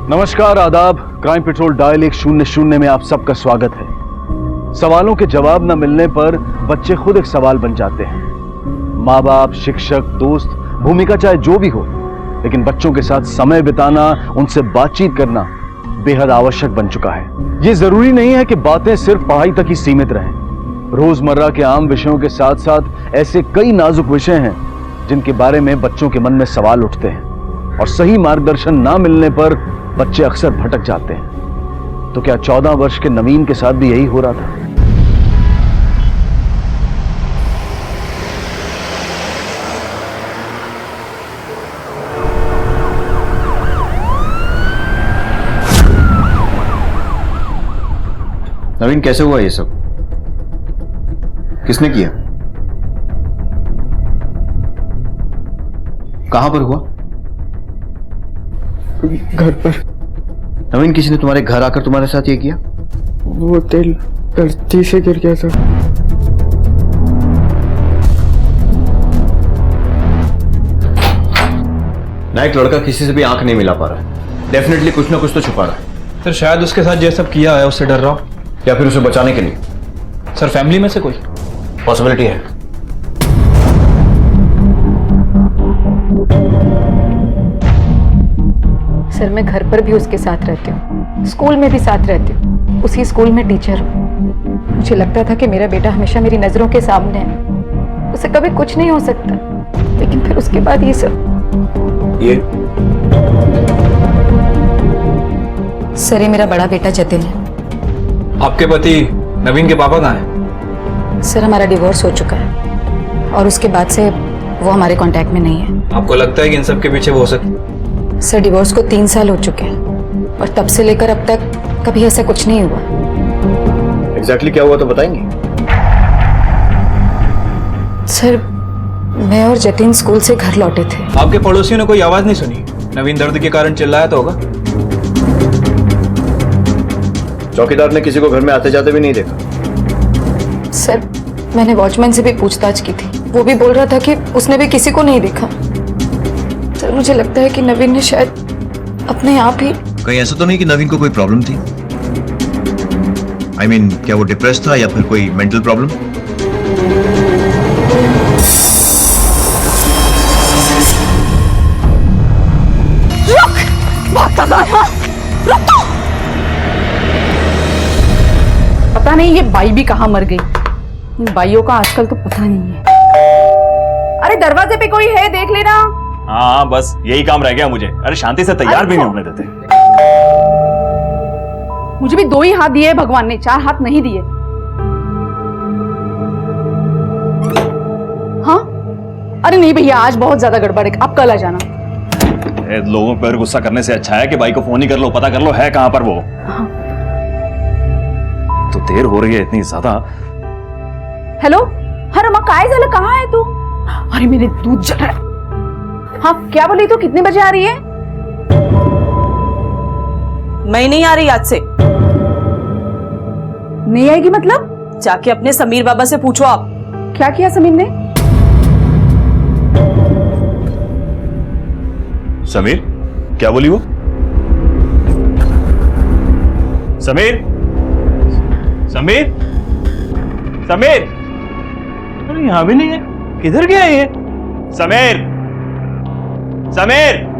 नमस्कार, आदाब। Crime petrol dial 100 में आप सबका स्वागत है। सवालों के जवाब न मिलने पर बच्चे खुद एक सवाल बन जाते हैं। माँ बाप, शिक्षक, दोस्त, भूमिका चाहे जो भी हो, लेकिन बच्चों के साथ समय बिताना, उनसे बातचीत करना बेहद आवश्यक बन चुका है। ये जरूरी नहीं है कि बातें सिर्फ पढ़ाई तक ही सीमित रहें। रोजमर्रा के आम विषयों के साथ साथ ऐसे कई नाजुक विषय हैं जिनके बारे में बच्चों के मन में सवाल उठते हैं और सही मार्गदर्शन ना मिलने पर बच्चे अक्सर भटक जाते हैं। तो क्या 14 वर्ष के नवीन के साथ भी यही हो रहा था? नवीन, कैसे हुआ ये सब? किसने किया? कहां पर हुआ? घर पर। नवीन, किसी ने तुम्हारे घर आकर तुम्हारे साथ ये किया? वो तेल धरती से गिर गया था। ना एक लड़का किसी से भी आंख नहीं मिला पा रहा है। डेफिनेटली कुछ ना कुछ तो छुपा रहा है। सर शायद उसके साथ ये सब किया है, उससे डर रहा हूं, या फिर उसे बचाने के लिए। सर फैमिली में से कोई पॉसिबिलिटी है। सर मैं घर पर भी उसके साथ रहती हूँ, स्कूल में भी साथ रहती हूँ, उसी स्कूल में टीचर हूँ। मुझे लगता था कि मेरा बेटा हमेशा मेरी नजरों के सामने है, उसे कभी कुछ नहीं हो सकता, लेकिन फिर उसके बाद ये सब। ये सर ये मेरा बड़ा बेटा जतिन है। आपके पति नवीन के पापा कहाँ हैं? सर हमारा डिवोर्स हो चुका है और उसके बाद से वो हमारे कांटेक्ट में नहीं है। आपको लगता है कि इन सब के पीछे वो हो सकता? सर डिवोर्स को 3 साल हो चुके हैं और तब से लेकर अब तक कभी ऐसा कुछ नहीं हुआ। एग्जैक्टली क्या हुआ तो बताएंगे? सर मैं और जतिन स्कूल से घर लौटे थे। आपके पड़ोसियों ने कोई आवाज नहीं सुनी? नवीन दर्द के कारण चिल्लाया तो होगा। चौकीदार ने किसी को घर में आते जाते भी नहीं देखा? सर मैंने वॉचमैन से भी पूछताछ की थी, वो भी बोल रहा था कि उसने भी किसी को नहीं देखा। सर मुझे लगता है कि नवीन ने शायद अपने आप ही। कहीं ऐसा तो नहीं कि नवीन को कोई प्रॉब्लम थी? I mean, क्या वो डिप्रेस था या फिर कोई मेंटल प्रॉब्लम? पता नहीं ये बाई भी कहाँ मर गई। इन बाइयों का आजकल तो पता नहीं है। अरे दरवाजे पे कोई है, देख लेना। हाँ बस यही काम रह गया मुझे। अरे शांति से तैयार भी नहीं होने देते। मुझे भी 2 ही हाथ दिए भगवान ने, 4 हाथ नहीं दिए। हाँ अरे नहीं भैया, आज बहुत ज्यादा गड़बड़ है, आप कल आ जाना। लोगों पर गुस्सा करने से अच्छा है कि भाई को फोन ही कर लो, पता कर लो है कहां पर वो। हाँ। तो देर हो रही है इतनी ज्यादा। हेलो, हाँ रमा काय झालं, कहाँ है तू? अरे मेरे दूध जल रहा है। हाँ क्या बोली तू, कितने बजे आ रही है? मैं नहीं आ रही आज से। नहीं आएगी मतलब? जाके अपने समीर बाबा से पूछो आप। क्या किया समीर ने? समीर क्या बोली वो? समीर समीर समीर, अरे यहां भी नहीं है, किधर गया ये? समीर समीर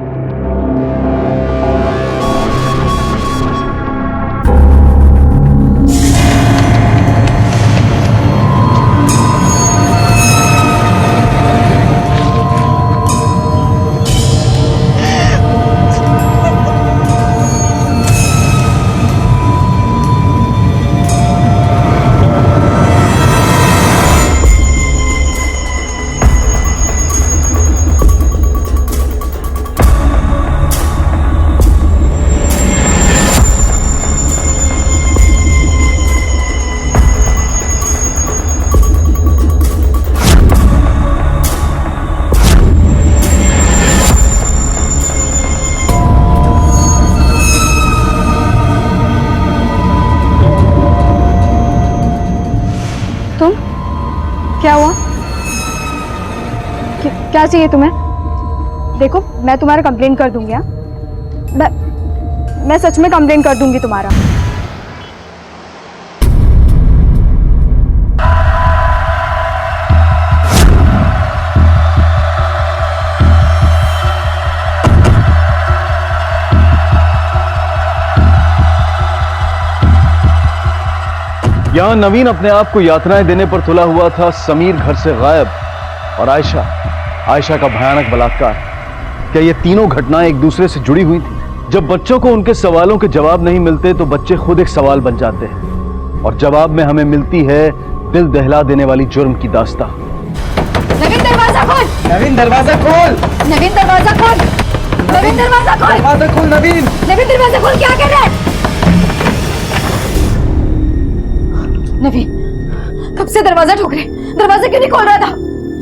क्या हुआ? क्या चाहिए तुम्हें? देखो मैं तुम्हारा कंप्लेंट कर दूंगी। हाँ मैं सच में कंप्लेन कर दूंगी तुम्हारा। यहां नवीन अपने आप को यातनाएं देने पर तुला हुआ था। समीर घर से गायब और आयशा का भयानक बलात्कार। क्या ये तीनों घटनाएं एक दूसरे से जुड़ी हुई थी? जब बच्चों को उनके सवालों के जवाब नहीं मिलते तो बच्चे खुद एक सवाल बन जाते हैं और जवाब में हमें मिलती है दिल दहला देने वाली जुर्म की दास्तां। नवीन दरवाजा खोल। नवीन दरवाजा खोल। नवीन दरवाजा खोल। नवीन दरवाजा खोल। दरवाजा खोल नवीन। नवीन दरवाजा खोल, क्या कर रहा है? नवीन कब से दरवाजा ठोक रहे? दरवाजा क्यों नहीं खोल रहा था?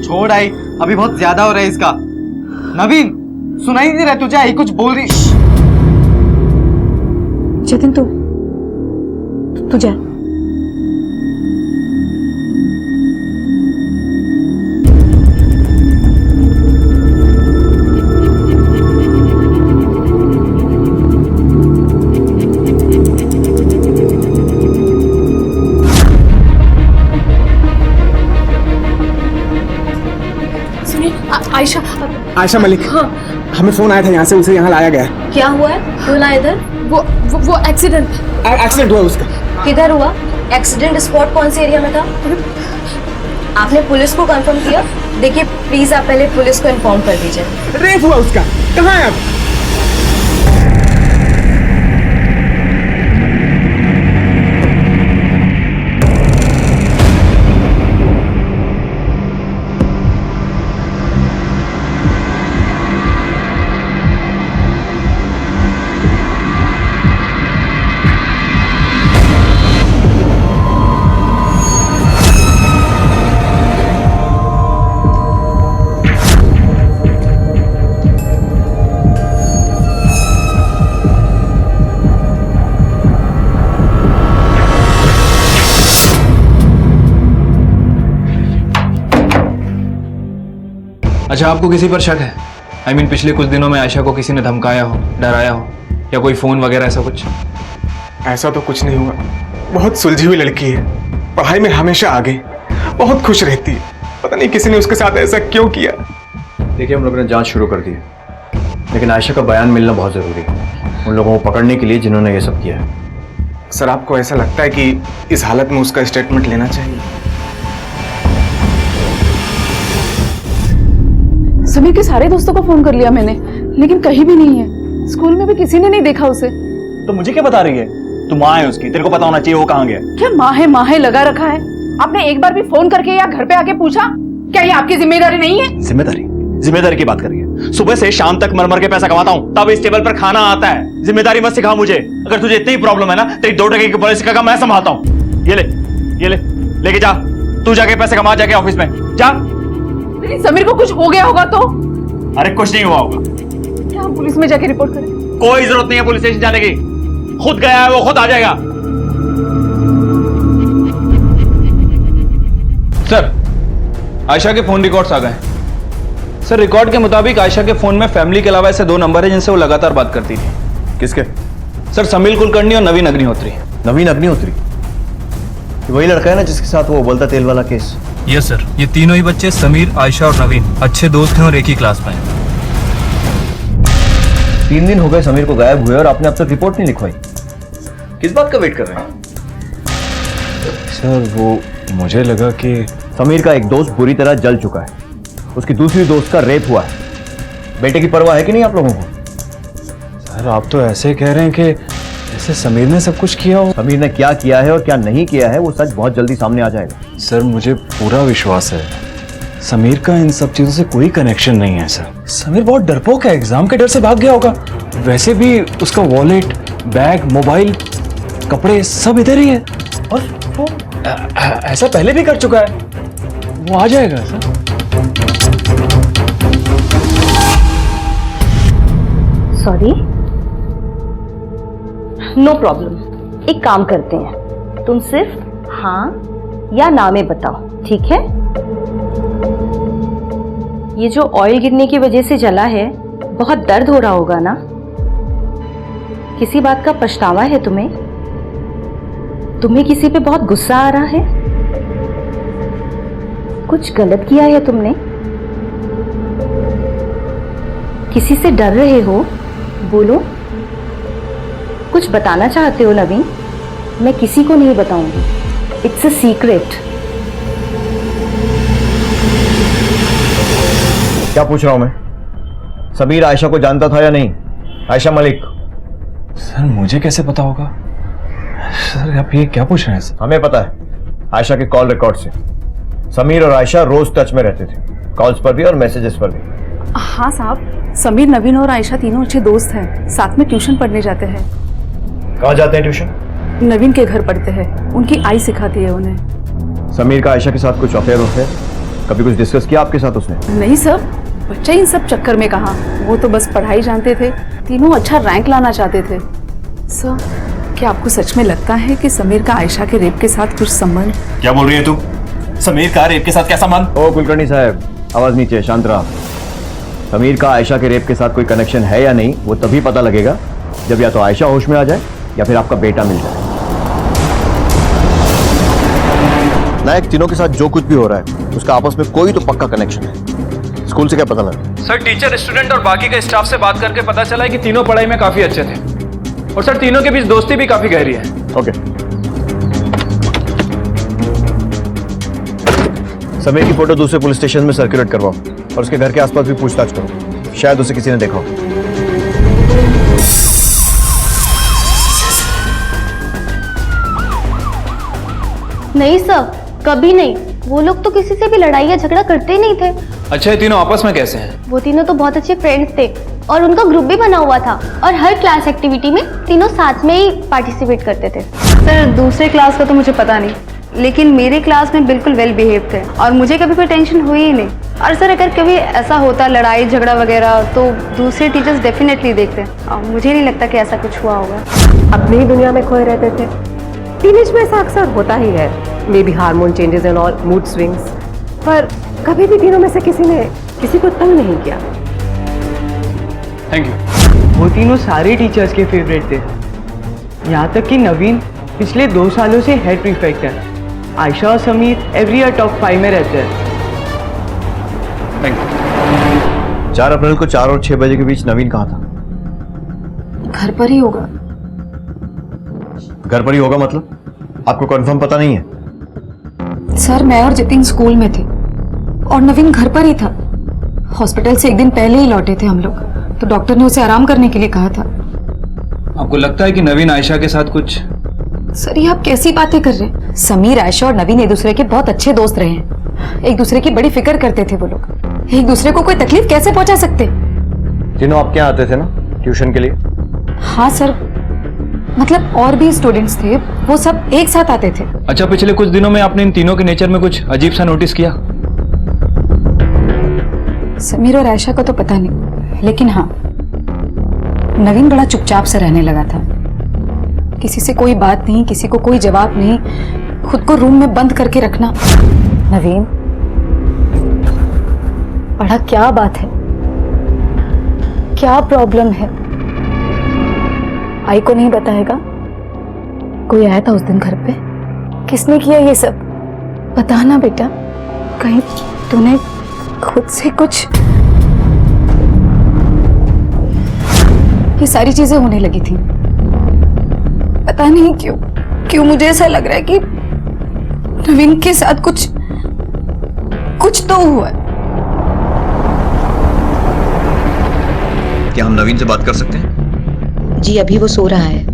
छोड़ आई, अभी बहुत ज्यादा हो रहा है इसका। नवीन सुनाई नहीं रहा तुझे? आई कुछ बोल रही। जतिन तू जा। आयशा मलिक, हाँ। हमें फोन आया था यहाँ से, उसे यहाँ लाया गया। क्या हुआ है? क्यों लाया इधर? वो एक्सीडेंट हुआ उसका। किधर हुआ? एक्सीडेंट स्पॉट कौन से एरिया में था? आपने पुलिस को कंफर्म किया? देखिए प्लीज आप पहले पुलिस को इन्फॉर्म कर दीजिए। रेप हुआ उसका। कहाँ है आप? अच्छा, आपको किसी पर शक है? I mean, पिछले कुछ दिनों में आयशा को किसी ने धमकाया हो, डराया हो, या कोई फोन वगैरह ऐसा कुछ? ऐसा तो कुछ नहीं हुआ। बहुत सुलझी हुई लड़की है, पढ़ाई में हमेशा आगे, बहुत खुश रहती है। पता नहीं किसी ने उसके साथ ऐसा क्यों किया। देखिए, हम लोगों ने जांच शुरू कर दी है, लेकिन आयशा का बयान मिलना बहुत जरूरी है उन लोगों को पकड़ने के लिए जिन्होंने ये सब किया है। सर, आपको ऐसा लगता है कि इस हालत में उसका स्टेटमेंट लेना चाहिए? समीर के सारे दोस्तों को फोन कर लिया मैंने, लेकिन कहीं भी नहीं है। स्कूल में भी किसी ने नहीं देखा उसे। तो मुझे क्या बता रही है? तू माँ है उसकी, तेरे को पता होना चाहिए वो कहाँ गया। क्या माँ है लगा रखा है? आपने एक बार भी फोन करके या घर पे आके पूछा? क्या ये आपकी जिम्मेदारी नहीं है? जिम्मेदारी की बात करिए। सुबह से शाम तक मर के पैसा कमाता हूँ, तब इस टेबल पर खाना आता है। जिम्मेदारी मत सिखा मुझे। अगर तुझे इतनी प्रॉब्लम है ना, तेरी 2 टके की पॉलिसी का काम मैं संभालता हूँ। ये ले लेके जा। तू जाके पैसे कमा, जाके ऑफिस में जा। समीर को कुछ हो गया होगा तो? अरे कुछ नहीं हुआ होगा। क्या हम पुलिस में जाके रिपोर्ट करें? कोई जरूरत नहीं है पुलिस स्टेशन जाने की। खुद गया है वो, खुद आ जाएगा। सर, आयशा के फोन रिकॉर्ड्स आ गए। सर, रिकॉर्ड के मुताबिक आयशा के फोन में फैमिली के अलावा ऐसे 2 नंबर है जिनसे वो लगातार बात करती थी। किसके? सर, समीर कुलकर्णी और नवीन अग्निहोत्री। नवीन अग्निहोत्री? वही लड़का है ना जिसके साथ वो उबलता तेल वाला केस? यस सर, ये तीनों ही बच्चे समीर, आयशा और नवीन अच्छे दोस्त हैं और एक ही क्लास में हैं। 3 दिन हो गए समीर को गायब हुए और आपने अब तक रिपोर्ट नहीं लिखवाई। किस बात का वेट कर रहे हैं? सर, वो मुझे लगा कि समीर का एक दोस्त बुरी तरह जल चुका है, उसकी दूसरी दोस्त का रेप हुआ है। बेटे की परवाह है कि नहीं आप लोगों को? सर, आप तो ऐसे कह रहे हैं कि जैसे समीर ने सब कुछ किया हो। समीर ने क्या किया है और क्या नहीं किया है वो सच बहुत जल्दी सामने आ जाएगा। सर, मुझे पूरा विश्वास है समीर का इन सब चीजों से कोई कनेक्शन नहीं है। सर, समीर बहुत डरपोक है, एग्जाम के डर से भाग गया होगा। वैसे भी उसका वॉलेट, बैग, मोबाइल, कपड़े सब इधर ही है और वो ऐसा पहले भी कर चुका है। वो आ जाएगा सर। Sorry, no problem. एक काम करते हैं, तुम सिर्फ हाँ या ना में बताओ, ठीक है? ये जो ऑयल गिरने की वजह से जला है, बहुत दर्द हो रहा होगा ना? किसी बात का पछतावा है तुम्हें? तुम्हें किसी पे बहुत गुस्सा आ रहा है? कुछ गलत किया है तुमने? किसी से डर रहे हो? बोलो, कुछ बताना चाहते हो नवीन? मैं किसी को नहीं बताऊंगी, इट्स अ सीक्रेट। क्या पूछ रहा हूं मैं? समीर आयशा को जानता था या नहीं? आयशा मलिक। सर मुझे कैसे पता होगा? सर आप ये क्या पूछ रहे हैं? हमें पता है आयशा के कॉल रिकॉर्ड से समीर और आयशा रोज टच में रहते थे, कॉल्स पर भी और मैसेजेस पर भी। हाँ साहब, समीर, नवीन और आयशा तीनों अच्छे दोस्त हैं, साथ में ट्यूशन पढ़ने जाते हैं। कहाँ जाते हैं ट्यूशन? नवीन के घर पढ़ते हैं, उनकी आई सिखाती है उन्हें। समीर का आयशा के साथ कुछ अफेयर होते हैं? कभी कुछ डिस्कस किया आपके साथ उसने? नहीं सर, बच्चा इन सब चक्कर में कहा, वो तो बस पढ़ाई जानते थे, तीनों अच्छा रैंक लाना चाहते थे। सर, क्या आपको सच में लगता है कि समीर का आयशा के रेप के साथ कुछ संबंध? क्या बोल रही है तू? समीर का रेप के साथ क्या संबंध? ओ कुलकर्णी साहब, आवाज नीचे, शांत रहा। समीर का आयशा के रेप के साथ कोई कनेक्शन है या नहीं, वो तभी पता लगेगा जब या तो आयशा होश में आ जाए या फिर आपका बेटा मिल जाए। नायक, तीनों के साथ जो कुछ भी हो रहा है उसका आपस में कोई तो पक्का कनेक्शन है। स्कूल से क्या पता लगा? सर टीचर, स्टूडेंट और बाकी के स्टाफ से बात करके पता चला है कि तीनों पढ़ाई में काफी अच्छे थे और सर तीनों के बीच दोस्ती भी काफी गहरी है। ओके। समीर की फोटो दूसरे पुलिस स्टेशन में सर्कुलेट करवाओ और उसके घर के आसपास भी पूछताछ करो, शायद उसे किसी ने देखा हो। नहीं सर, कभी नहीं। वो लोग तो किसी से भी लड़ाई या झगड़ा करते ही नहीं थे। अच्छा, ये तीनों आपस में कैसे हैं? वो तीनों तो बहुत अच्छे फ्रेंड्स थे और उनका ग्रुप भी बना हुआ था और हर क्लास एक्टिविटी में तीनों साथ में ही पार्टिसिपेट करते थे। सर दूसरे क्लास का तो मुझे पता नहीं, लेकिन मेरे क्लास में बिल्कुल वेल बिहेव थे और मुझे कभी कोई टेंशन हुई ही नहीं। और सर अगर कभी ऐसा होता लड़ाई झगड़ा वगैरह तो दूसरे टीचर्स डेफिनेटली देखते और मुझे नहीं लगता कि ऐसा कुछ हुआ होगा। अपनी ही दुनिया में खोए रहते थे। टीनेज में ऐसा अक्सर होता ही है, may be hormone changes and all, mood swings, पर कभी भी तीनों में से किसी ने किसी को तंग नहीं किया। Thank you. वो तीनों सारे टीचर्स के फेवरेट थे, यहाँ तक कि नवीन पिछले 2 सालों से हेड प्रीफेक्ट है। आयशा और समीर एवरी ईयर टॉप 5 में रहते हैं। Thank you. 4 अप्रैल को 4 और 6 बजे के बीच नवीन कहाँ था? घर पर ही होगा। घर पर ही होगा मतलब? आपको कंफर्म पता नहीं है? सर मैं और जितिन स्कूल में थे और नवीन घर पर ही था। हॉस्पिटल से एक दिन पहले ही लौटे थे हम लोग, तो डॉक्टर ने उसे आराम करने के लिए कहा था। आपको लगता है कि नवीन आयशा के साथ कुछ? सर ये आप कैसी बातें कर रहे हैं? समीर, आयशा और नवीन एक दूसरे के बहुत अच्छे दोस्त रहे हैं, एक दूसरे की बड़ी फिक्र करते थे। वो लोग एक दूसरे को कोई तकलीफ कैसे पहुंचा सकते? तीनों आपके यहाँ आते थे ना ट्यूशन के लिए? हाँ सर, मतलब और भी स्टूडेंट्स थे, वो सब एक साथ आते थे। अच्छा, पिछले कुछ दिनों में आपने इन तीनों के नेचर में कुछ अजीब सा नोटिस किया? समीर और आयशा का तो पता नहीं, लेकिन हाँ नवीन बड़ा चुपचाप से रहने लगा था। किसी से कोई बात नहीं, किसी को कोई जवाब नहीं, खुद को रूम में बंद करके रखना। नवीन, बड़ा क्या बात है? क्या प्रॉब्लम है? आई को नहीं बताएगा? कोई आया था उस दिन घर पे? किसने किया ये सब? बताना बेटा, कहीं तूने खुद से कुछ? ये सारी चीजें होने लगी थी, पता नहीं क्यों मुझे ऐसा लग रहा है कि नवीन के साथ कुछ तो हुआ है। क्या हम नवीन से बात कर सकते हैं? जी अभी वो सो रहा है।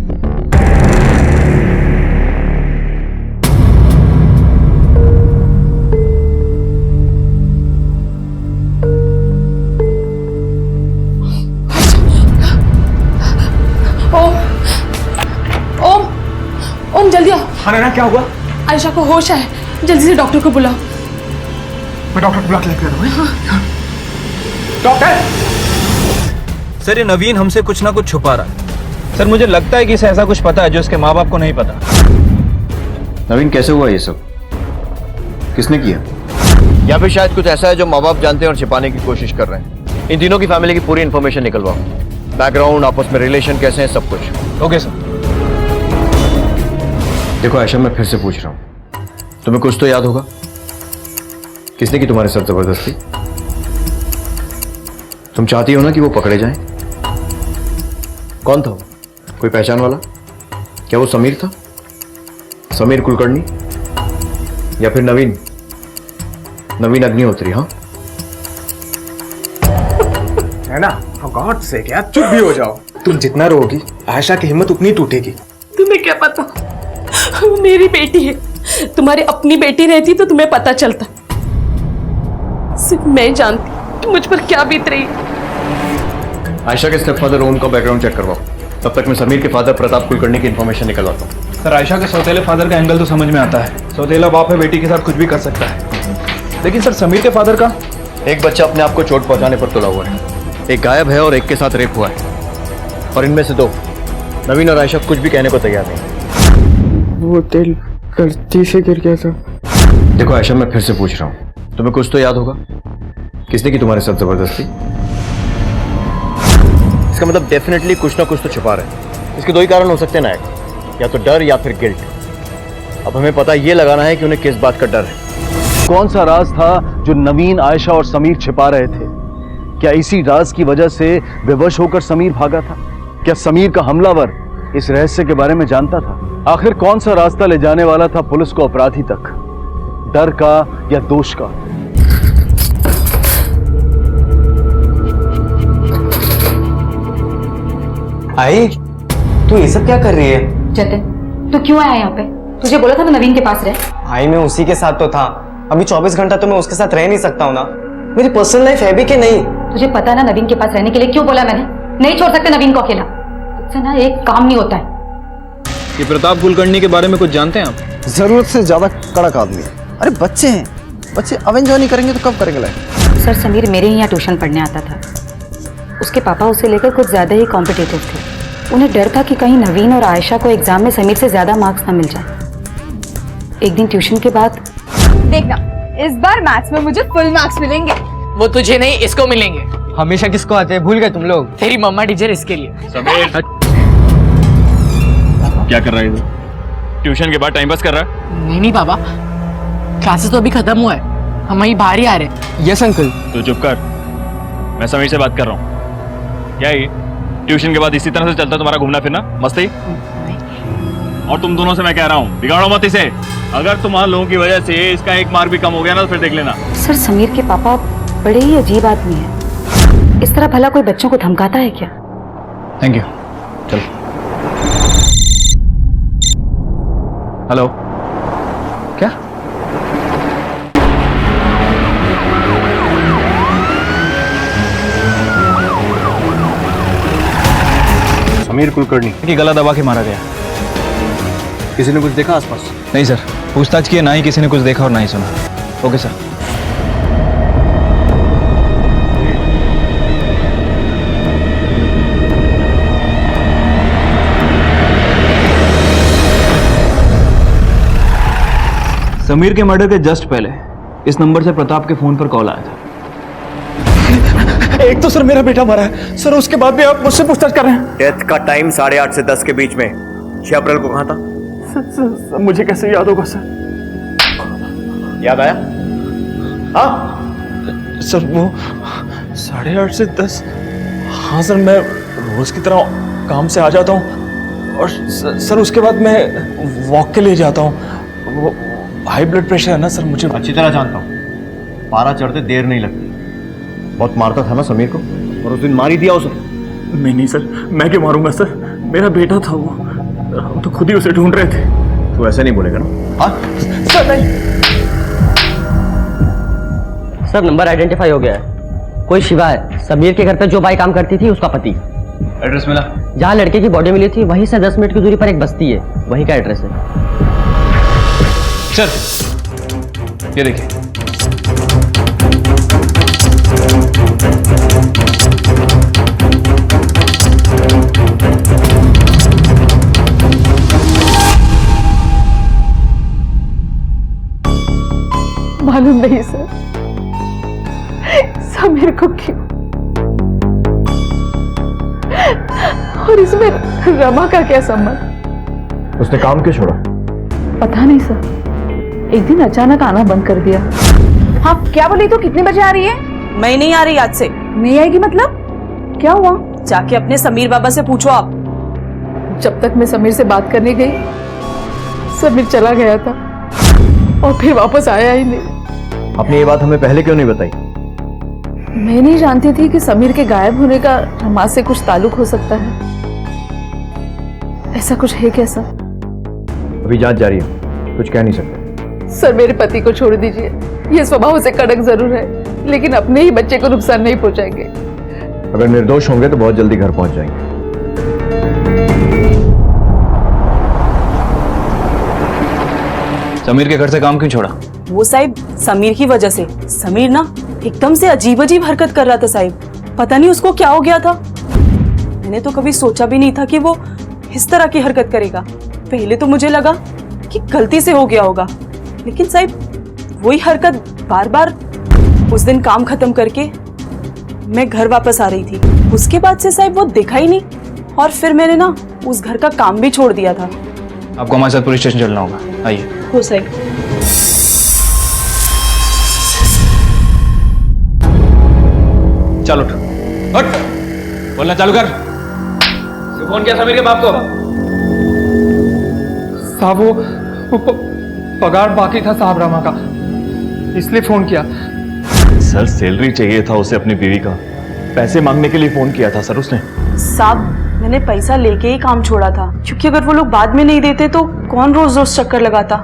ओम जल्दी आओ। हाँ नैना, क्या हुआ? आयशा को होश है, जल्दी से डॉक्टर को बुलाओ। मैं डॉक्टर को बुला के लेकर आ रहा हूँ। डॉक्टर! सर ये नवीन हमसे कुछ ना कुछ छुपा रहा है। सर मुझे लगता है कि इसे ऐसा कुछ पता है जो इसके माँ बाप को नहीं पता। नवीन कैसे हुआ ये सब? किसने किया? या फिर शायद कुछ ऐसा है जो माँ बाप जानते हैं और छिपाने की कोशिश कर रहे हैं। इन तीनों की फैमिली की पूरी इन्फॉर्मेशन निकलवाओ, बैकग्राउंड, आपस में रिलेशन कैसे हैं, सब कुछ। Okay sir. देखो आयशा, मैं फिर से पूछ रहा हूं, तुम्हें कुछ तो याद होगा? किसने की तुम्हारे साथ जबरदस्ती? तुम चाहती हो ना कि वो पकड़े जाएं? कौन था वो? कोई पहचान वाला? क्या वो समीर था? समीर कुलकर्णी या फिर नवीन अग्निहोत्री? हाँ, है ना? गॉड से क्या, चुप भी हो जाओ। तुम जितना रोगी आयशा की हिम्मत उतनी टूटेगी। तुम्हें क्या पता, वो मेरी बेटी है। तुम्हारी अपनी बेटी रहती तो तुम्हें पता चलता। सिर्फ मैं जानती कि मुझ पर क्या बीत रही है। आयशा के स्टेपफादर रोहन का बैकग्राउंड चेक करवाओ, तब तक मैं समीर के फादर प्रताप कुलकर्णी की इंफॉर्मेशन निकलवाता हूँ। सर, आयशा के सौतेले फादर का एंगल तो समझ में आता है। सौतेला बाप है, बेटी के साथ कुछ भी कर सकता है। लेकिन सर, समीर के फादर का? एक बच्चा अपने आप को चोट पहुंचाने पर तुला हुआ है, एक गायब है और एक के साथ रेप हुआ है, और इनमें से दो, नवीन और आयशा, कुछ भी कहने को तैयार नहीं। वो तेल गलती से गिर गया था। देखो आयशा, मैं फिर से पूछ रहा हूँ, तुम्हें कुछ तो याद होगा? किसने की तुम्हारे साथ जबरदस्ती? इसका मतलब डेफिनेटली कुछ ना कुछ तो छुपा रहे हैं। इसके दो ही कारण हो सकते हैं नायक, या तो डर या फिर गिल्ट। अब हमें पता ये लगाना है कि उन्हें किस बात का डर है। कौन सा राज था जो नवीन, आयशा और समीर छिपा रहे थे? क्या इसी राज की वजह से विवश होकर समीर भागा था? क्या समीर का हमलावर इस रहस्य के बारे में जानता था? आखिर कौन सा रास्ता ले जाने वाला था पुलिस को अपराधी तक, डर का या दोष का? आई, तू ये सब क्या कर रही है? जतिन, तू क्यों आया यहाँ पे? तुझे बोला था मैं नवीन के पास रह। आई, मैं उसी के साथ तो था। अभी 24 घंटा तो मैं उसके साथ रह नहीं सकता हूँ ना। मेरी पर्सनल लाइफ है भी कि नहीं? तुझे पता है ना नवीन के पास रहने के लिए क्यों बोला मैंने? नहीं छोड़ सकते नवीन को अकेला। तुझसे ना एक काम नहीं होता है। ये प्रताप कुलकर्णी के बारे में कुछ जानते हैं आप? जरूरत से ज्यादा कड़क आदमी है। अरे बच्चे हैं, बच्चे अब एंजॉय नहीं करेंगे तो कब करेंगे लाइफ? सर, समीर मेरे ही यहाँ ट्यूशन पढ़ने आता था। उसके पापा उसे लेकर कुछ ज्यादा ही कॉम्पिटिटिव थे। उन्हें डर था कि कहीं नवीन और आयशा को एग्जाम में समीर से ज्यादा मार्क्स ना मिल जाए। एक दिन ट्यूशन के बाद, देखना इस बार मैथ्स में मुझे फुल मार्क्स मिलेंगे। वो तुझे नहीं, इसको मिलेंगे। हमेशा किसको आते हैं, भूल गए तुम लोग? तेरी मम्मा टीचर इसके लिए। समीर, क्या कर रहा है तू? ट्यूशन के बाद टाइम पास कर रहा है? नहीं बाबा, क्लासेस तो अभी खत्म हुआ है, हम वहीं बाहर ही आ रहे हैं। Yes uncle. तू चुप कर, मैं समीर से बात कर रहा हूँ। क्या ये ट्यूशन के बाद इसी तरह से चलता तुम्हारा घूमना फिरना, मस्ती? और तुम दोनों से मैं कह रहा हूँ, बिगाड़ो मत इसे। अगर तुम्हारे लोगों की वजह से इसका एक मार्क भी कम हो गया ना तो फिर देख लेना। सर, समीर के पापा बड़े ही अजीब आदमी हैं। इस तरह भला कोई बच्चों को धमकाता है क्या? Thank you. चल। हेलो, क्या? समीर कुलकर्णी की गला दबा के मारा गया। किसी ने कुछ देखा आसपास? नहीं सर, पूछताछ की, ना ही किसी ने कुछ देखा और ना ही सुना। Okay sir. समीर के मर्डर के जस्ट पहले इस नंबर से प्रताप के फोन पर कॉल आया था। एक तो सर मेरा बेटा मरा है सर, उसके बाद भी आप मुझसे पूछताछ कर रहे हैं? डेथ का टाइम 8:30 से 10 के बीच में 6 अप्रैल को कहाँ था? सर, मुझे कैसे याद होगा सर? याद आया? हाँ सर, वो 8:30 से 10। हाँ सर, मैं रोज की तरह काम से आ जाता हूँ और सर उसके बाद मैं वॉक के लिए जाता हूँ। हाई ब्लड प्रेशर है ना सर मुझे। अच्छी तरह जानता हूँ, पारा चढ़ते देर नहीं लगती। बहुत मारता था ना समीर को, और उस दिन मार ही दिया उसे। नहीं सर, मैं क्यों मारूंगा सर? मेरा बेटा था वो, हम तो खुद ही उसे ढूंढ रहे थे। तू ऐसे नहीं बोलेगा ना? हाँ सर नहीं। सर, नंबर आइडेंटिफाई हो गया है। कोई शिवा है, समीर के घर पे जो बाई काम करती थी उसका पति। एड्रेस मिला? जहाँ लड़के की बॉडी मिली थी वहीं से 10 मिनट की दूरी पर एक बस्ती है, वहीं का एड्रेस है। सर, ये देखिए। मालूम नहीं सर, समीर को क्यों और और इसमें रमा का क्या संबंध? उसने काम क्यों छोड़ा? पता नहीं सर, एक दिन अचानक आना बंद कर दिया। हाँ क्या बोली? तो कितने बजे आ रही है? मैं नहीं आ रही आज से। नहीं आएगी मतलब? क्या हुआ? जाके अपने समीर बाबा से पूछो आप। जब तक मैं समीर से बात करने गई, समीर चला गया था और फिर वापस आया ही नहीं। आपने ये बात हमें पहले क्यों नहीं बताई? मैं नहीं जानती थी कि समीर के गायब होने का रमा से कुछ ताल्लुक हो सकता है। ऐसा कुछ है क्या सर? अभी जांच जारी है, कुछ कह नहीं सकते। सर मेरे पति को छोड़ दीजिए, ये स्वभाव से कड़क जरूर है, लेकिन अपने ही बच्चे को नुकसान नहीं पहुंचाएंगे। अगर निर्दोष होंगे तो बहुत जल्दी घर पहुंच जाएंगे। समीर के घर से काम क्यों छोड़ा? वो साहिब समीर की वजह से। समीर ना एकदम से अजीब अजीब हरकत कर रहा था साहिब, पता नहीं उसको क्या हो गया था। मैंने तो कभी सोचा भी नहीं था कि वो इस तरह की हरकत करेगा। पहले तो मुझे लगा कि गलती से हो गया होगा, लेकिन साहिब वही हरकत बार बार। उस दिन काम खत्म करके मैं घर वापस आ रही थी, उसके बाद से साहिब वो देखा ही नहीं, और फिर मैंने ना उस घर का काम भी छोड़ दिया था। आपको हमारे साथ पुलिस स्टेशन चलना होगा, आइए। हो साहिब। चलो उठ, बोलना चालू कर। फोन किया समीर के बाप को? साहब वो पगार बाकी था साहब रमा का, इसलिए फोन किया। सर सैलरी चाहिए था उसे अपनी बीवी का, पैसे मांगने के लिए फोन किया था सर उसने। साहब मैंने पैसा लेके ही काम छोड़ा था, क्योंकि अगर वो लोग बाद में नहीं देते तो कौन रोज रोज चक्कर लगाता।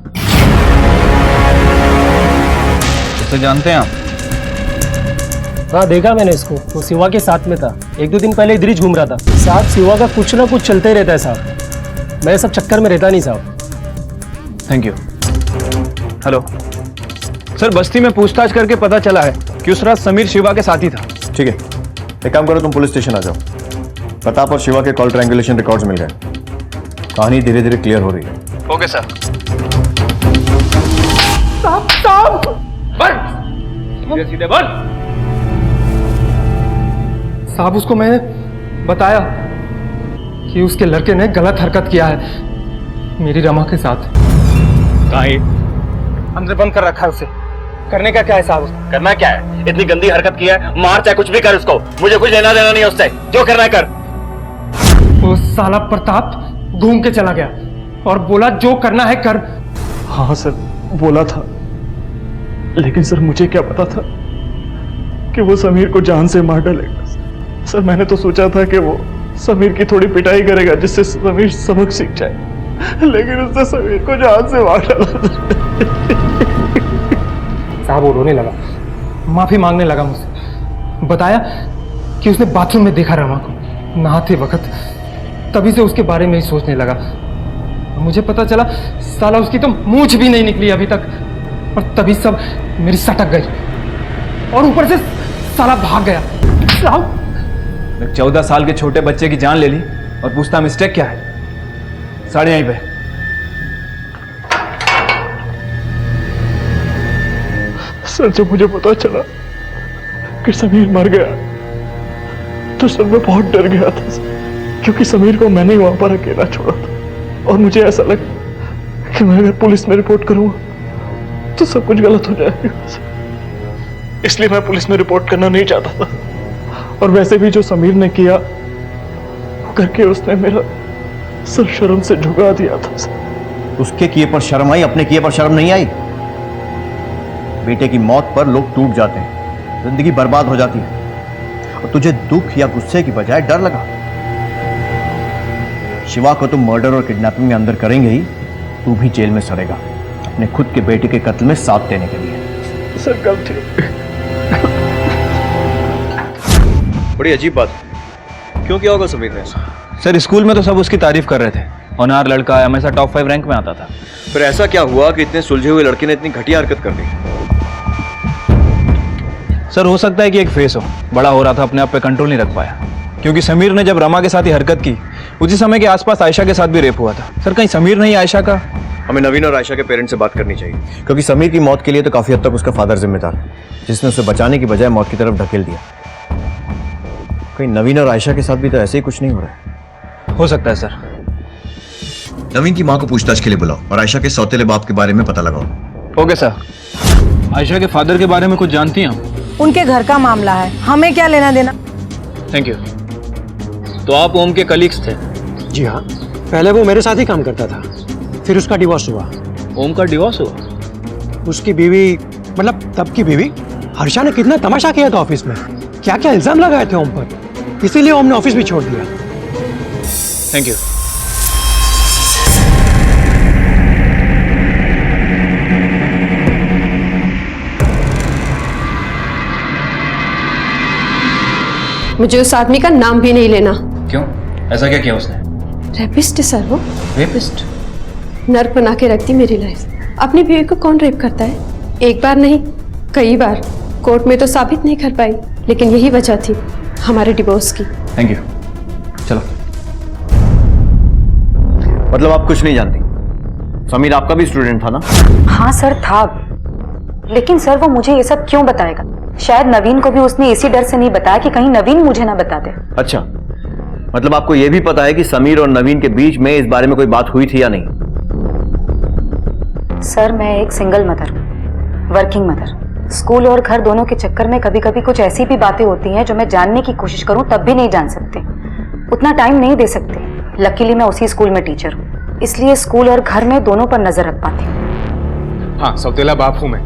तो जानते हैं आप? हाँ देखा मैंने इसको, वो शिवा के साथ में था। एक दो दिन पहले इधर ही घूम रहा था। साहब शिवा का कुछ ना कुछ चलते ही रहता है साहब, मैं सब चक्कर में रहता नहीं साहब। Thank you. हेलो सर, बस्ती में पूछताछ करके पता चला है कि उस रात समीर शिवा के साथ ही था। ठीक है, एक काम करो, तुम पुलिस स्टेशन आ जाओ। प्रताप और शिवा के कॉल ट्रायंगुलेशन रिकॉर्ड्स मिल गए, कहानी धीरे धीरे क्लियर हो रही है। Okay sir. सीधे सीधे बोल। साहब उसको मैंने बताया कि उसके लड़के ने गलत हरकत किया है मेरी रमा के साथ। अंदर बंद कर रखा है उसे, करने का क्या है साहब? करना क्या है? इतनी गंदी हरकत की है, मार चाहे कुछ भी कर उसको, मुझे कुछ लेना देना नहीं है उससे, जो करना है कर। वो साला प्रताप घूम के चला गया और बोला जो करना है कर। हाँ सर बोला था, लेकिन सर मुझे क्या पता था कि वो समीर को जान से मार डालेगा। सर मैंने तो सोचा था कि वो समीर की थोड़ी पिटाई करेगा जिससे समीर सबक सीख जाए, लेकिन उसने समीर को जान से मार डाला। साहब वो रोने लगा, माफी मांगने लगा मुझसे, बताया कि उसने बाथरूम में देखा रमा को नहाते वक्त, तभी से उसके बारे में ही सोचने लगा। मुझे पता चला साला उसकी तो मूंछ भी नहीं निकली अभी तक, और तभी सब मेरी सटक गई और ऊपर से साला भाग गया। साहब 14 साल के छोटे बच्चे की जान ले ली और पूछता मिस्टेक क्या है? साढ़े यहीं पे। सर जब मुझे पता चला कि समीर मर गया तो सर मैं बहुत डर गया था सर, क्योंकि समीर को मैंने ही वहां पर अकेला छोड़ा था और मुझे ऐसा लगा कि मैं अगर पुलिस में रिपोर्ट करूंगा तो सब कुछ गलत हो जाएगा सर। इसलिए मैं पुलिस में रिपोर्ट करना नहीं चाहता था, और वैसे भी जो समीर ने किया वो करके उसने मेरा सर शर्म से झुका दिया था सर। उसके किए पर शर्म आई, अपने किए पर शर्म नहीं आई। बेटे की मौत पर लोग टूट जाते हैं, जिंदगी बर्बाद हो जाती है, और तुझे दुख या गुस्से की बजाय डर लगा। शिवा को तुम मर्डर और किडनैपिंग में अंदर करेंगे ही, तू भी जेल में सड़ेगा अपने खुद के बेटे के कत्ल में साथ देने के लिए। सर गलती। बड़ी अजीब बात, क्यों किया होगा समीर ने? सर स्कूल में तो सब उसकी तारीफ कर रहे थे, ऑनर लड़का है, हमेशा टॉप 5 रैंक में आता था। फिर ऐसा क्या हुआ कि इतने सुलझे हुए लड़के ने इतनी घटिया हरकत कर दी? सर हो सकता है कि एक फेस हो, बड़ा हो रहा था, अपने आप पे कंट्रोल नहीं रख पाया, क्योंकि समीर ने जब रमा के साथ ही हरकत की, उसी समय के आसपास आयशा के साथ भी रेप हुआ था। सर कहीं समीर नहीं आयशा का? हमें नवीन और आयशा के पेरेंट्स से बात करनी चाहिए, क्योंकि समीर की मौत के लिए तो काफी हद तक उसका फादर जिम्मेदार है, जिसने उसे बचाने की बजाय मौत की तरफ ढकेल दिया। कहीं नवीन और आयशा के साथ भी तो ऐसे ही कुछ नहीं हो रहा है? हो सकता है सर। नवीन की मां को पूछताछ के लिए बुलाओ और आयशा के सौतेले बाप के बारे में पता लगाओ। Okay sir. आयशा के फादर के बारे में कुछ जानती हैं आप? उनके घर का मामला है, हमें क्या लेना देना। Thank you. तो आप ओम के कलीग्स थे? जी हाँ, पहले वो मेरे साथ ही काम करता था, फिर उसका डिवोर्स हुआ। ओम का डिवोर्स हुआ? उसकी बीवी, मतलब तब की बीवी, हर्षा ने कितना तमाशा किया था ऑफिस में, क्या क्या इल्जाम लगाए थे ओम पर, इसीलिए ओम ने ऑफिस भी छोड़ दिया। Thank you. मुझे उस आदमी का नाम भी नहीं लेना। क्यों? ऐसा क्या किया उसने? रेपिस्ट है सर वो। रेपिस्ट? नर्क बना के रखती मेरी लाइफ। अपनी बीवी को कौन रेप करता है? एक बार नहीं, कई बार। कोर्ट में तो साबित नहीं कर पाई, लेकिन यही वजह थी हमारे डिवोर्स की। Thank you. चलो। मतलब आप कुछ नहीं जानती? समीर आपका भी स्टूडेंट था ना? हाँ सर था, लेकिन सर वो मुझे ये सब क्यों बताएगा? शायद नवीन को भी उसने इसी डर से नहीं बताया कि कहीं नवीन मुझे ना बता दे। अच्छा, मतलब आपको यह भी पता है कि समीर और नवीन के बीच में इस बारे में कोई बात हुई थी या नहीं? सर मैं एक single mother, working mother. School और घर दोनों के चक्कर में कभी कभी कुछ ऐसी भी बातें होती हैं जो मैं जानने की कोशिश करूं तब भी नहीं जान सकते, उतना टाइम नहीं दे सकते। लकीली मैं उसी स्कूल में टीचर हूँ, इसलिए स्कूल और घर में दोनों पर नजर रख पाती हूँ। हाँ, सौतेला बाप हूँ मैं।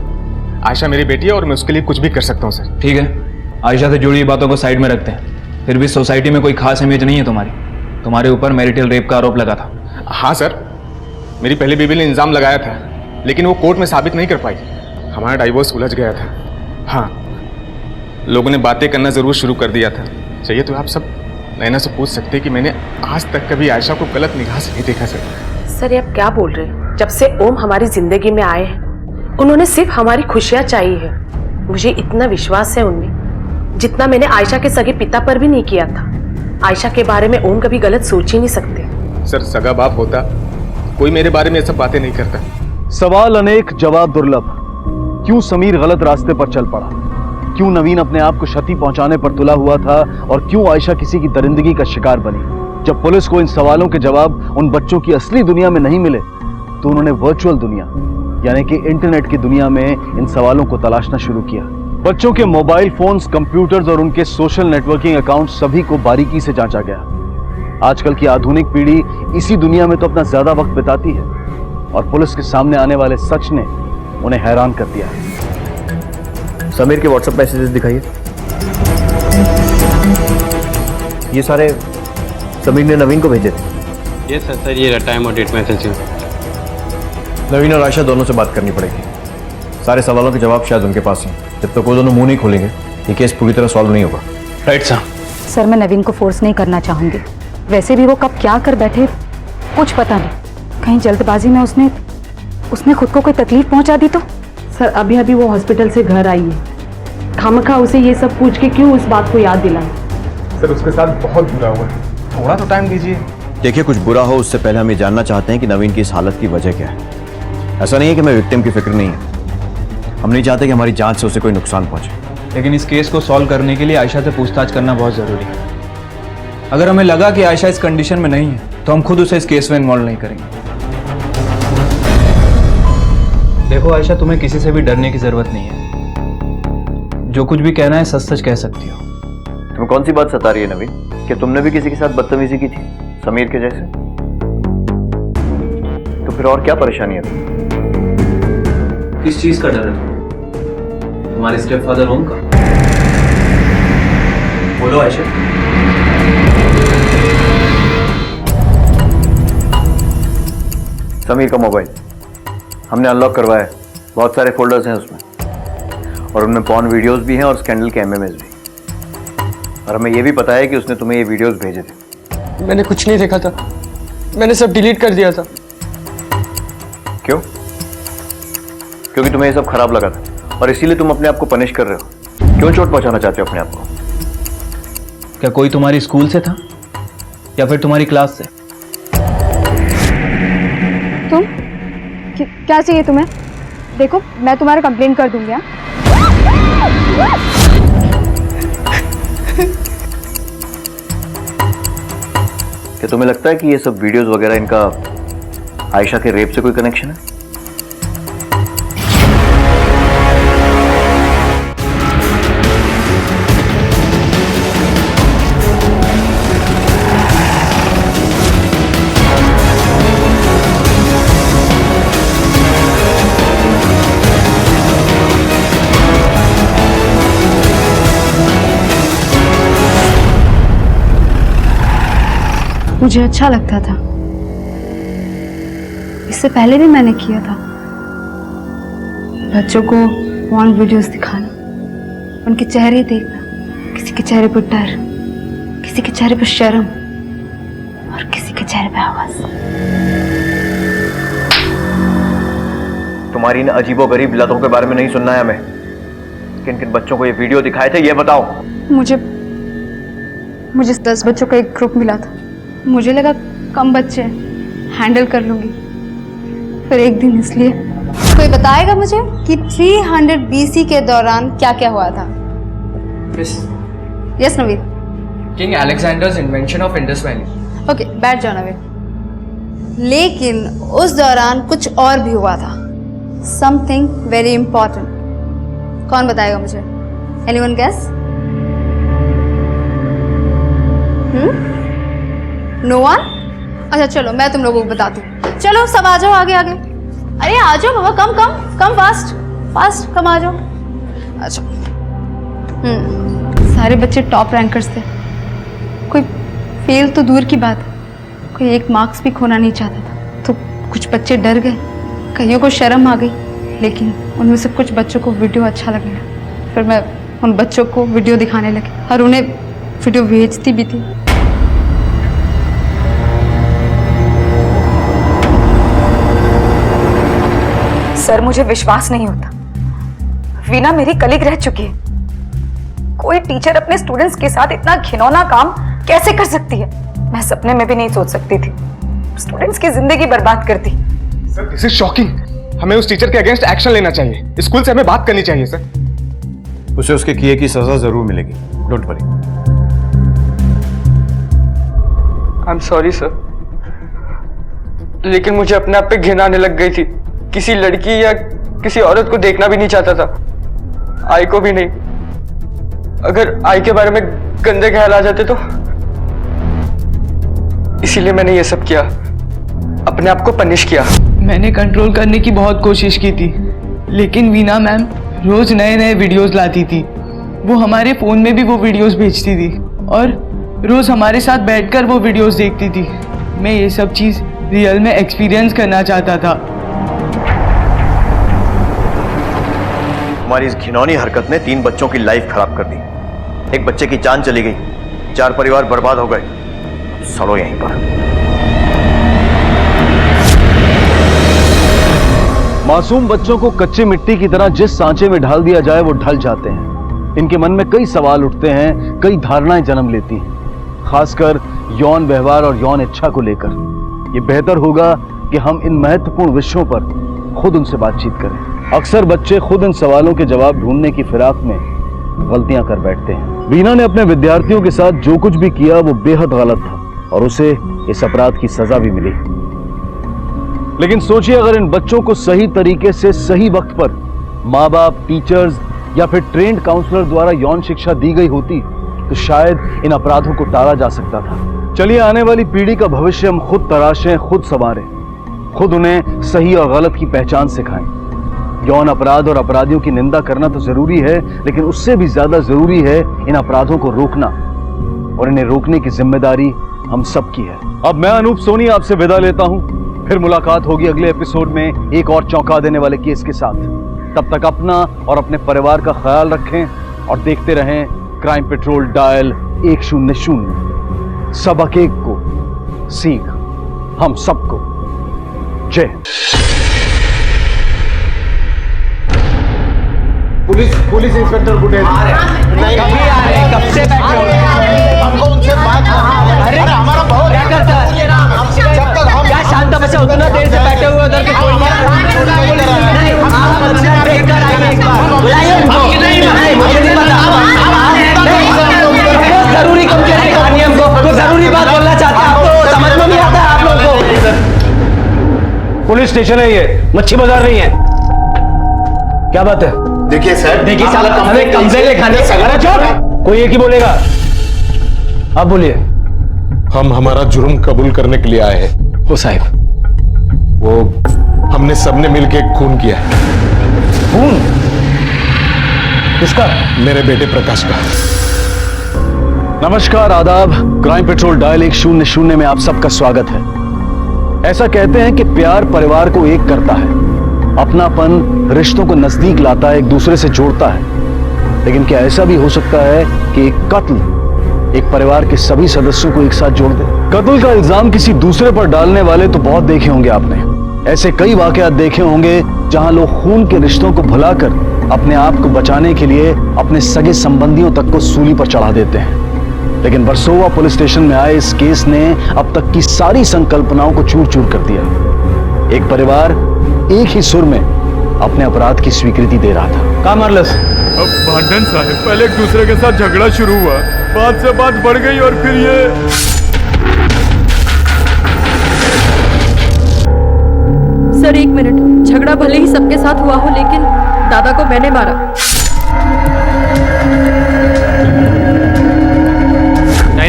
आयशा मेरी बेटी है और मैं उसके लिए कुछ भी कर सकता हूँ सर। ठीक है, आयशा से जुड़ी हुई बातों को साइड में रखते हैं। फिर भी सोसाइटी में कोई खास इमेज नहीं है तुम्हारी। तुम्हारे ऊपर मैरिटल रेप का आरोप लगा था। हाँ सर, मेरी पहली बीवी ने इल्जाम लगाया था, लेकिन वो कोर्ट में साबित नहीं कर पाई। हमारा डाइवोर्स उलझ गया था। हाँ, लोगों ने बातें करना जरूर शुरू कर दिया था। चाहिए तो आप सब नैना से पूछ सकते कि मैंने आज तक कभी आयशा को गलत निगाह से नहीं देखा सर। सर ये आप क्या बोल रहे हैं? जब से ओम हमारी जिंदगी में आए हैं, उन्होंने सिर्फ हमारी खुशियां चाहिए है। मुझे इतना विश्वास है उनमें जितना मैंने आयशा के सगे पिता पर भी नहीं किया था। आयशा के बारे में ओम कभी गलत सोच ही नहीं सकते। सर सगा बाप होता कोई मेरे बारे में ये सब बातें नहीं करता। सवाल अनेक, जवाब दुर्लभ। क्यों समीर गलत रास्ते पर चल पड़ा? क्यों नवीन अपने आप को क्षति पहुंचाने पर तुला हुआ था? और क्यों आयशा किसी की दरिंदगी का शिकार बनी? जब पुलिस को इन सवालों के जवाब उन बच्चों की असली दुनिया में नहीं मिले, तो उन्होंने वर्चुअल दुनिया यानी कि इंटरनेट की दुनिया में इन सवालों को तलाशना शुरू किया। बच्चों के मोबाइल फोन्स, कंप्यूटर्स और उनके सोशल नेटवर्किंग अकाउंट सभी को बारीकी से जांचा गया। आजकल की आधुनिक पीढ़ी इसी दुनिया में तो अपना ज्यादा वक्त बिताती है, और पुलिस के सामने आने वाले सच ने उन्हें हैरान कर दिया है। समीर के व्हाट्सएप मैसेजेस दिखाइए। ये सारे समीर ने नवीन को भेजे थे? ये सर ये टाइम और डेट मैसेज। नवीन और आयशा दोनों से बात करनी पड़ेगी। सारे सवालों के जवाब शायद उनके पास हैं। जब तक वो दोनों मुंह नहीं खोलेंगे ये केस पूरी तरह सॉल्व नहीं होगा। Right sir. सर मैं नवीन को फोर्स नहीं करना चाहूंगी। वैसे भी वो कब क्या कर बैठे कुछ पता नहीं, कहीं जल्दबाजी में उसने खुद को कोई तकलीफ पहुंचा दी तो। सर अभी अभी वो हॉस्पिटल से घर आई है, खामखा उसे ये सब पूछ के क्यों उस बात को याद दिलाएं? सर उसके साथ बहुत बुरा हुआ है, थोड़ा तो टाइम दीजिए। देखिए, कुछ बुरा हो उससे पहले हम ये जानना चाहते हैं कि नवीन की इस हालत की वजह क्या है। ऐसा नहीं है कि हमें विक्टिम की फिक्र नहीं है, हम नहीं चाहते कि हमारी जांच से उसे कोई नुकसान पहुंचे। लेकिन इस केस को सॉल्व करने के लिए आयशा से पूछताछ करना बहुत जरूरी है। अगर हमें लगा कि आयशा इस कंडीशन में नहीं है तो हम खुद उसे इस केस में इन्वॉल्व नहीं करेंगे। देखो आयशा, तुम्हें किसी से भी डरने की जरूरत नहीं है। जो कुछ भी कहना है सच सच कह सकती हो। तुम्हें कौन सी बात सता रही है नवीन? कि तुमने भी किसी के साथ बदतमीजी की थी समीर के जैसे? तो फिर और क्या परेशानी है? किस चीज का डर है? तुम्हारे स्टेप फादर ओम का? बोलो आयशा। समीर का मोबाइल हमने अनलॉक करवाया है। बहुत सारे फोल्डर्स हैं उसमें, और उनमें पॉर्न वीडियोस भी हैं और स्कैंडल के एमएमएस भी। और हमें यह भी पता है कि उसने तुम्हें ये वीडियोस भेजे थे। मैंने कुछ नहीं देखा था, मैंने सब डिलीट कर दिया था। क्यों? क्योंकि तुम्हें ये सब खराब लगा था और इसीलिए तुम अपने आप को पनिश कर रहे हो। क्यों चोट पहुंचाना चाहते हो अपने आप को? क्या कोई तुम्हारी स्कूल से था या फिर तुम्हारी क्लास से? तुम क्या चाहिए तुम्हें? देखो मैं तुम्हारा कंप्लेंट कर दूंगी। क्या तुम्हें लगता है कि ये सब वीडियोस वगैरह इनका आयशा के रेप से कोई कनेक्शन है? मुझे अच्छा लगता था, इससे पहले भी मैंने किया था। बच्चों को पॉर्न वीडियोस दिखाना, उनके चेहरे देखना, किसी के चेहरे पर डर, किसी के चेहरे पर शर्म और किसी के चेहरे पर आवाज। तुम्हारी इन अजीबोगरीब लतों के बारे में नहीं सुनना है हमें। किन किन बच्चों को ये वीडियो दिखाए थे ये बताओ। मुझे 10 बच्चों का एक ग्रुप मिला था। मुझे लगा कम बच्चे हैंडल कर लूंगी, फिर एक दिन इसलिए। कोई बताएगा मुझे कि 300 BC के दौरान क्या क्या हुआ था? Yes Naveen. King Alexander's invention of Indus valley. Okay, बैठ जाओ नवीन। लेकिन उस दौरान कुछ और भी हुआ था, समथिंग वेरी इंपॉर्टेंट। कौन बताएगा मुझे? Anyone guess? No one? अच्छा चलो मैं तुम लोगों को बताती हूँ। चलो सब आ जाओ आगे आगे। अरे आ जाओ बाबा, कम कम कम, फास्ट फास्ट, कम आ जाओ। अच्छा सारे बच्चे टॉप रैंकर्स थे। कोई फेल तो दूर की बात है, कोई एक मार्क्स भी खोना नहीं चाहता था। तो कुछ बच्चे डर गए, कईयों को शर्म आ गई, लेकिन उनमें से कुछ बच्चों को वीडियो अच्छा लगने लगा। फिर मैं उन बच्चों को वीडियो दिखाने लगी और उन्हें वीडियो भेजती भी थी। सर मुझे विश्वास नहीं होता, वीना मेरी कलीग रह चुकी है। कोई टीचर अपने स्टूडेंट्स के साथ इतना घिनौना काम कैसे कर सकती है? मैं सपने में भी नहीं सोच सकती थी। स्टूडेंट्स की जिंदगी बर्बाद कर दी। Sir this is shocking. हमें उस टीचर के अगेंस्ट एक्शन लेना चाहिए। स्कूल से हमें बात करनी चाहिए सर। उसे उसके किए की सजा जरूर मिलेगी, don't worry. I am sorry sir, लेकिन मुझे अपने आप पे घिन आने लग गई थी। किसी लड़की या किसी औरत को देखना भी नहीं चाहता था, आई को भी नहीं। अगर आई के बारे में गंदे ख्याल आ जाते तो, इसीलिए मैंने ये सब किया, अपने आप को पनिश किया। मैंने कंट्रोल करने की बहुत कोशिश की थी, लेकिन वीना मैम रोज नए नए वीडियोस लाती थी। वो हमारे फोन में भी वो वीडियोस भेजती थी और रोज हमारे साथ बैठकर वो वीडियोस देखती थी। मैं ये सब चीज रियल में एक्सपीरियंस करना चाहता था। तुम्हारी इस घिनौनी हरकत ने 3 बच्चों की लाइफ खराब कर दी। एक बच्चे की जान चली गई, 4 परिवार बर्बाद हो गए। सड़ो यहीं पर। मासूम बच्चों को कच्ची मिट्टी की तरह जिस सांचे में ढाल दिया जाए वो ढल जाते हैं। इनके मन में कई सवाल उठते हैं, कई धारणाएं जन्म लेती हैं, खासकर यौन व्यवहार और यौन इच्छा को लेकर। ये बेहतर होगा कि हम इन महत्वपूर्ण विषयों पर खुद उनसे बातचीत करें। अक्सर बच्चे खुद इन सवालों के जवाब ढूंढने की फिराक में गलतियां कर बैठते हैं। वीना ने अपने विद्यार्थियों के साथ जो कुछ भी किया वो बेहद गलत था और उसे इस अपराध की सजा भी मिली। लेकिन सोचिए, अगर इन बच्चों को सही तरीके से सही वक्त पर माँ बाप, टीचर्स या फिर ट्रेंड काउंसलर द्वारा यौन शिक्षा दी गई होती तो शायद इन अपराधों को टाला जा सकता था। चलिए आने वाली पीढ़ी का भविष्य हम खुद तराशें, खुद संवारें, खुद उन्हें सही और गलत की पहचान सिखाएं। यौन अपराध और अपराधियों की निंदा करना तो जरूरी है, लेकिन उससे भी ज्यादा जरूरी है इन अपराधों को रोकना, और इन्हें रोकने की जिम्मेदारी हम सबकी है। अब मैं अनूप सोनी आपसे विदा लेता हूं, फिर मुलाकात होगी अगले एपिसोड में एक और चौंका देने वाले केस के साथ। तब तक अपना और अपने परिवार का ख्याल रखें और देखते रहें क्राइम पेट्रोल डायल 100। सबक एक को सीख हम सबको। जय। पुलिस इंस्पेक्टर गुटेज नहीं आ रहे, कब से बैठे हुए हैं? हमको उनसे बात करना। अरे हमारा बहुत क्या करता है? जब तक हम क्या शांत बच्चे उतना देर से बैठे हुए उधर के कोई नहीं, आप बच्चे देखकर आइए एक बार, बुलाइए उनको। नहीं मुझे नहीं पता, जरूरी कम करने का नियम को, तो जरूरी बात बोलना चाहता हूं। स्टेशन है, ये मच्छी बाजार नहीं है। क्या बात है? देखिए सर, देखिए साहब, हमें कंप्लेंट लिखाने। अरे चुप, कोई एक ही बोलेगा। आप बोलिए। हम हमारा जुर्म कबूल करने के लिए आए हैं। वो साहब, वो हमने सबने मिलके खून किया है। खून? किसका? मेरे बेटे प्रकाश का। नमस्कार, आदाब। क्राइम पेट्रोल डायल 100 में आप सबका स्वागत है। ऐसा कहते हैं कि प्यार परिवार को एक करता है, अपनापन रिश्तों को नजदीक लाता है, एक दूसरे से जोड़ता है। लेकिन क्या ऐसा भी हो सकता है कि एक कत्ल एक परिवार के सभी सदस्यों को एक साथ जोड़ दे? कत्ल का इल्जाम किसी दूसरे पर डालने वाले तो बहुत देखे होंगे आपने। ऐसे कई वाकयात देखे होंगे जहां लोग खून के रिश्तों को भुलाकर अपने आप को बचाने के लिए अपने सगे संबंधियों तक को सूली पर चढ़ा देते हैं। लेकिन वर्सोवा पुलिस स्टेशन में आए इस केस ने अब तक की सारी संकल्पनाओं को चूर चूर कर दिया। एक परिवार एक ही सुर में अपने अपराध की स्वीकृति दे रहा था। कहाँ मारलस? अब भांडन साहब, पहले एक दूसरे के साथ झगड़ा शुरू हुआ, बात से बात बढ़ गई और फिर ये। सर 1 मिनट, झगड़ा भले ही सबके साथ हुआ हो लेकिन दादा को मैंने मारा।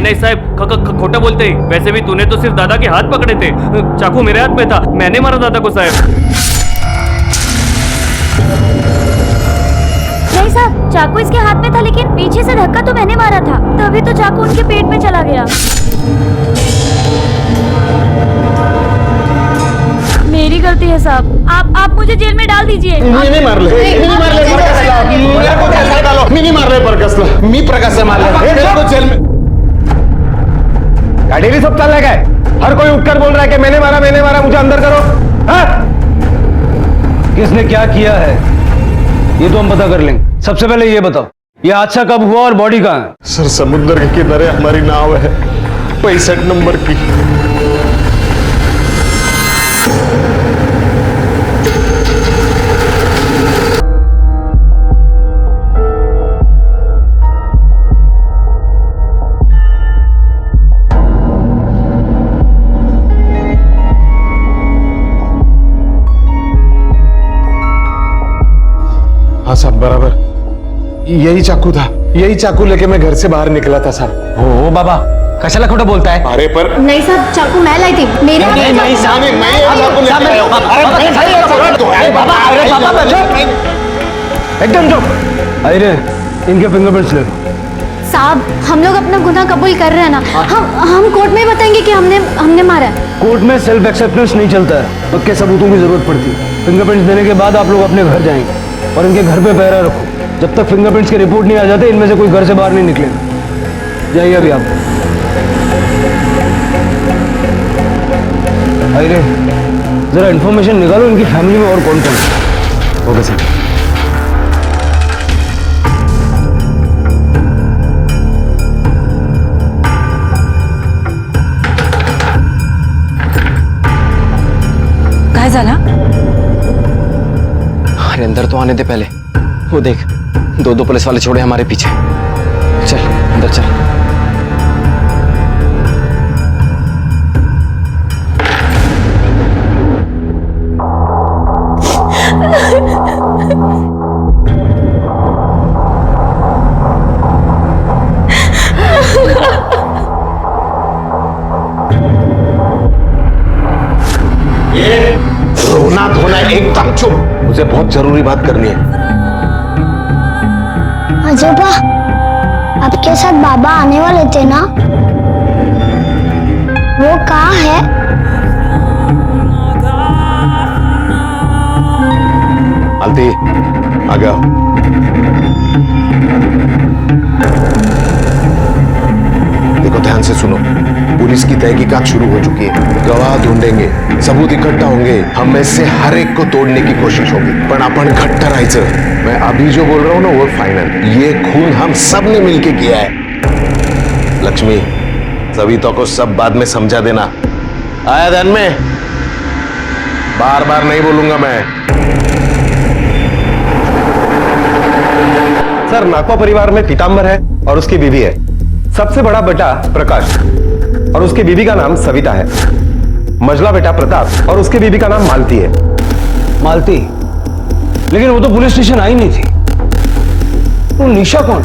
नहीं साहब, खोटा बोलते ही। वैसे भी तूने तो सिर्फ दादा के हाथ पकड़े थे, चाकू मेरे हाथ में था, मैंने मारा दादा को साहब। नहीं साहब, चाकू इसके हाथ में था लेकिन पीछे से धक्का तो मैंने मारा था, तभी तो चाकू उनके पेट में चला गया। मेरी गलती है साहब, आप मुझे जेल में डाल दीजिए। मिनी मार ले, मिनी मार ले प्रकाशला, मेरे को कैसे डालो? मिनी मार ले प्रकाशला, मी प्रकाश से मार ले, मेरे को जेल में। गाड़ी भी सब चल रहा है, हर कोई उठकर बोल रहा है कि मैंने मारा, मुझे अंदर करो। हाँ? किसने क्या किया है ये तो हम पता कर लेंगे। सबसे पहले ये बताओ, ये हादसा कब हुआ और बॉडी कहाँ है? सर समुद्र के किनारे हमारी नाव है, 65 नंबर की। हाँ साहब, बराबर यही चाकू था, यही चाकू लेके मैं घर से बाहर निकला था साहब। ओ बाबा, कशाला खोटा बोलता है? अरे पर नहीं साहब, चाकू मैं लाई थी, मेरे हाथ में नहीं साहब, एकदम चुप। अरे इनके फिंगरप्रिंट्स ले। साहब, हम लोग अपना गुनाह कबूल कर रहे हैं ना, हम कोर्ट में ही बताएंगे कि हमने मारा है। कोर्ट में सेल्फ एक्सेप्टेंस नहीं चलता है, पक्के सबूतों की जरूरत पड़ती है। फिंगरप्रिंट्स देने के बाद आप लोग अपने घर जाएंगे और इनके घर पे पहरा रखो। जब तक फिंगरप्रिंट्स की रिपोर्ट नहीं आ जाते इनमें से कोई घर से बाहर नहीं निकलेगा। जाइए अभी आप। अरे जरा इन्फॉर्मेशन निकालो इनकी फैमिली में और कौन कौन है। Okay sir. काय झाला? अरे अंदर तो आने दे पहले। वो देख, 2 पुलिस वाले छोड़े हमारे पीछे। चल अंदर चल। रोना धोना एकदम चुप, मुझे बहुत जरूरी बात करनी है। आजोबा, आपके साथ बाबा आने वाले थे ना, वो कहाँ है? आलती आ गया। देखो ध्यान से सुनो, पुलिस की तहकीकात शुरू हो चुकी है, गवाह ढूंढेंगे, सबूत इकट्ठा होंगे, हम में से हर एक को तोड़ने की कोशिश होगी, पण आपण घट्ट राहायचं। मैं अभी जो बोल रहा हूं ना वो फाइनल, ये खून हम सब ने मिलके किया है। लक्ष्मी, सविता को सब बाद में समझा देना, आया ध्यान में? बार बार नहीं बोलूंगा मैं। सर, नाकवा परिवार में पीताम्बर है और उसकी बीवी है। सबसे बड़ा बेटा प्रकाश और उसकी बीवी का नाम सविता है। मजला बेटा प्रताप और उसकी बीबी का नाम मालती है। मालती? लेकिन वो तो पुलिस स्टेशन आई नहीं थी। वो निशा कौन?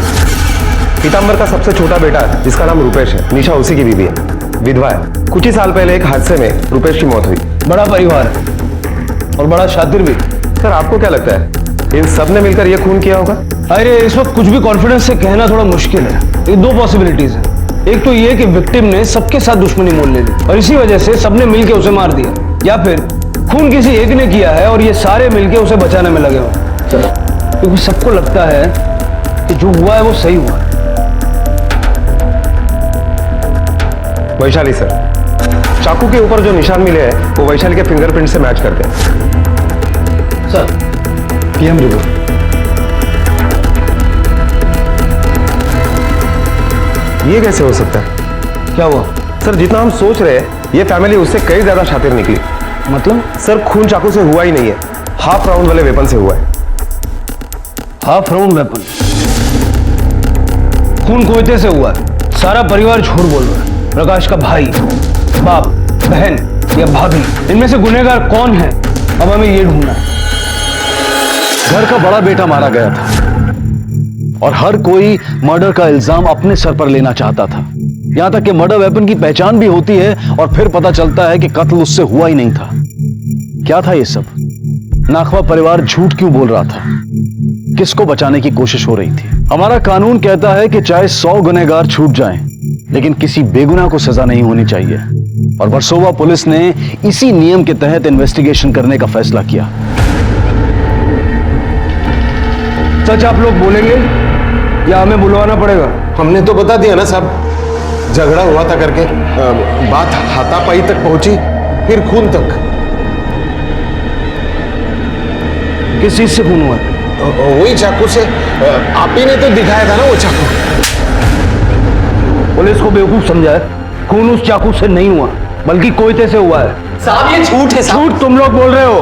पीताम्बर का सबसे छोटा बेटा है जिसका नाम रुपेश है। निशा उसी की बीबी है, विधवा है। कुछ ही साल पहले एक हादसे में रुपेश की मौत हुई। बड़ा परिवार है और बड़ा शातिर भी। सर आपको क्या लगता है इन सब ने मिलकर यह खून किया होगा? अरे इस वक्त कुछ भी कॉन्फिडेंस से कहना थोड़ा मुश्किल है। ये दो पॉसिबिलिटीज हैं। एक तो ये कि विक्टिम ने सबके साथ दुश्मनी मोल ले ली और इसी वजह से सबने मिलकर उसे मार दिया, या फिर खून किसी एक ने किया है और ये सारे मिलकर उसे बचाने में लगे हो। क्योंकि सबको लगता है कि जो हुआ है वो सही हुआ है। वैशाली सर, चाकू के ऊपर जो निशान मिले हैं वो वैशाली के फिंगरप्रिंट से मैच करते हैं। Sir PM report. ये कैसे हो सकता है? क्या हुआ? सर जितना हम सोच रहे हैं ये फैमिली उससे कई ज्यादा शातिर निकली। मतलब? सर खून चाकू से हुआ ही नहीं है, हाफ राउंड वाले वेपन से हुआ है। Half round weapon? खून कोयते से हुआ है। सारा परिवार झूठ बोल रहा है। प्रकाश का भाई, बाप, बहन या भाभी, इनमें से गुनहगार कौन है अब हमें ये ढूंढना है। घर का बड़ा बेटा मारा गया था और हर कोई मर्डर का इल्जाम अपने सर पर लेना चाहता था। यहां तक कि मर्डर वेपन की पहचान भी होती है और फिर पता चलता है कि कत्ल उससे हुआ ही नहीं था। क्या था ये सब? नाखवा परिवार झूठ क्यों बोल रहा था? किसको बचाने की कोशिश हो रही थी? हमारा कानून कहता है कि चाहे 100 गुनहगार छूट जाएं, लेकिन किसी बेगुनाह को सजा नहीं होनी चाहिए। और वर्सोवा पुलिस ने इसी नियम के तहत इन्वेस्टिगेशन करने का फैसला किया। सच आप लोग बोलेंगे या हमें बुलवाना पड़ेगा? हमने तो बता दिया ना साहब, झगड़ा हुआ था करके। बात हाथापाई तक पहुंची, फिर खून तक। किस चीज से खून हुआ? वही चाकू से। आप ही ने तो दिखाया था ना वो चाकू। पुलिस को बेवकूफ समझा है। खून उस चाकू से नहीं हुआ बल्कि कोयते से हुआ है। साहब ये झूठ है। झूठ तुम लोग बोल रहे हो।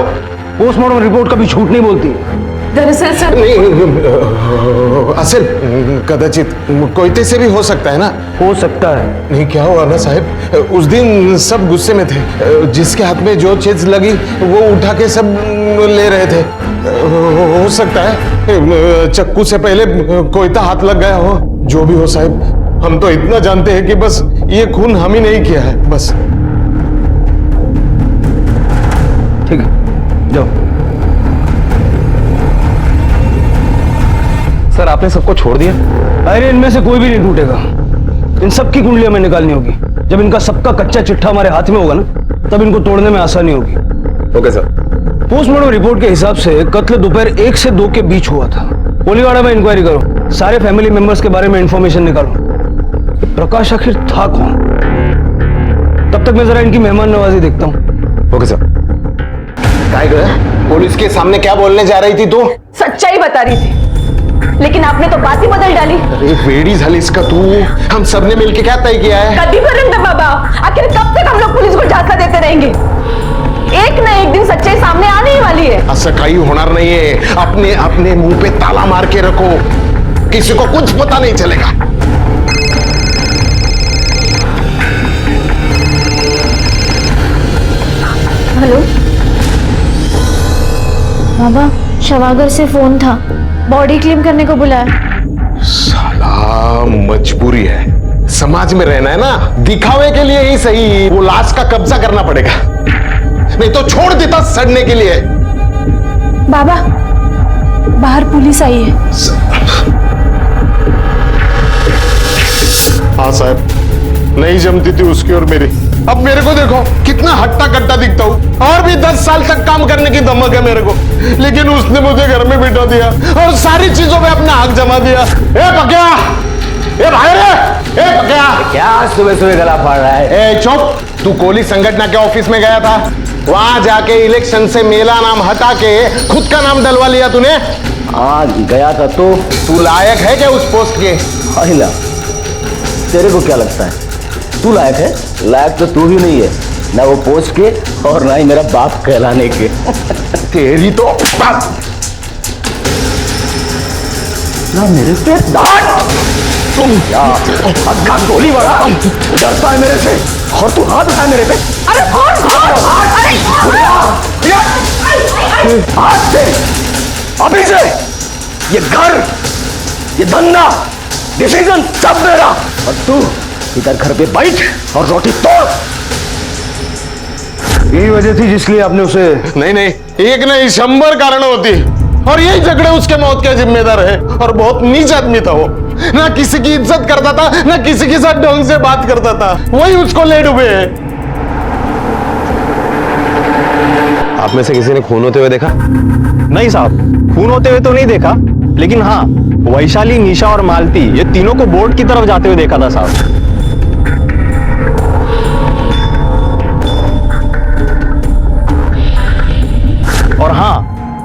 पोस्टमार्टम रिपोर्ट कभी झूठ नहीं बोलती। दरअसल सर नहीं, असल कदाचित कोयते से भी हो सकता है ना। हो सकता है। नहीं क्या हुआ ना साहब, उस दिन सब गुस्से में थे। जिसके हाथ में जो चीज लगी वो उठा के सब ले रहे थे। हो सकता है चक्कू से पहले कोयता हाथ लग गया हो। जो भी हो साहब, हम तो इतना जानते हैं कि बस ये खून हम ही नहीं किया है, बस। ठीक है, जाओ। सर आपने सबको छोड़ दिया? अरे इनमें से कोई भी नहीं टूटेगा। इन सबकी कुंडलियां में निकालनी होगी। जब इनका सबका कच्चा चिट्ठा हमारे हाथ में होगा ना, तब इनको तोड़ने में आसानी होगी। Okay sir. पोस्टमार्टम रिपोर्ट के हिसाब से कत्ल दोपहर 1 से 2 के बीच हुआ था। कोलीवाड़ा में इंक्वायरी करो, सारे फैमिली मेंबर्स के बारे में इंफॉर्मेशन निकालो। प्रकाश आखिर था कौन? तब तक मैं जरा इनकी मेहमान नवाजी देखता हूँ। Okay sir. पुलिस के सामने क्या बोलने जा रही थी तू? सच्चाई बता रही थी, लेकिन आपने तो बात ही बदल डाली। अरे वेड़ी झालीस का तू। हम सबने मिलके क्या तय किया है? कभी पर्यंत बाबा, आखिर कब तक हम लोग पुलिस को झांसा देते रहेंगे? एक ना एक दिन सच्चाई सामने आने ही वाली है। असं काही होणार नाहीये। अपने अपने मुंह पे ताला मार के रखो, किसी को कुछ पता नहीं चलेगा। हेलो बाबा, शवागर से फोन था, बॉडी क्लेम करने को बुलाया। साला मजबूरी है, समाज में रहना है ना, दिखावे के लिए ही सही वो लाश का कब्जा करना पड़ेगा, नहीं तो छोड़ देता सड़ने के लिए। बाबा बाहर पुलिस आई है। हाँ साहब, नहीं जमती थी उसकी और मेरी। अब मेरे को देखो कितना हट्टा कट्टा दिखता हूँ, और भी 10 साल तक काम करने की धमक है मेरे को, लेकिन उसने मुझे घर में बिठा दिया और सारी चीजों में अपना हक जमा दिया। ए पकिया, ए भाई रे, ए पकिया, क्या सुबह सुबह गला फाड़ रहा है? ए चुप। तू कोली संगठन के ऑफिस में गया था, वहां जाके इलेक्शन से मेला नाम हटा के खुद का नाम डलवा लिया तूने। हाँ गया था। तो तू लायक है क्या उस पोस्ट के? अहिला, तेरे को क्या लगता है तू लायक है? लायक तो तू भी नहीं है, ना वो पोस्ट के और ना ही मेरा बाप कहलाने के। तेरी तो ना मेरे पे दांत। क्या अक्का गोली वाला डरता है मेरे से और तू हाथ उठा मेरे पे। अरे हाथ से अभी से ये घर ये धंधा डिसीजन सब मेरा और तू इधर घर पे बैठ और रोटी तोड़। यही वजह थी जिसलिए आपने उसे। नहीं नहीं, एक नहीं 100 कारण होती और यही झगड़े उसके मौत के जिम्मेदार है। और बहुत नीच आदमी था वो, ना किसी की इज्जत करता था ना किसी के साथ ढंग से बात करता था, वही उसको ले डूबे। आप में से किसी ने खून होते हुए देखा? नहीं साहब, खून होते हुए तो नहीं देखा, लेकिन हाँ वैशाली, निशा और मालती ये तीनों को बोर्ड की तरफ जाते हुए देखा था साहब। और हाँ,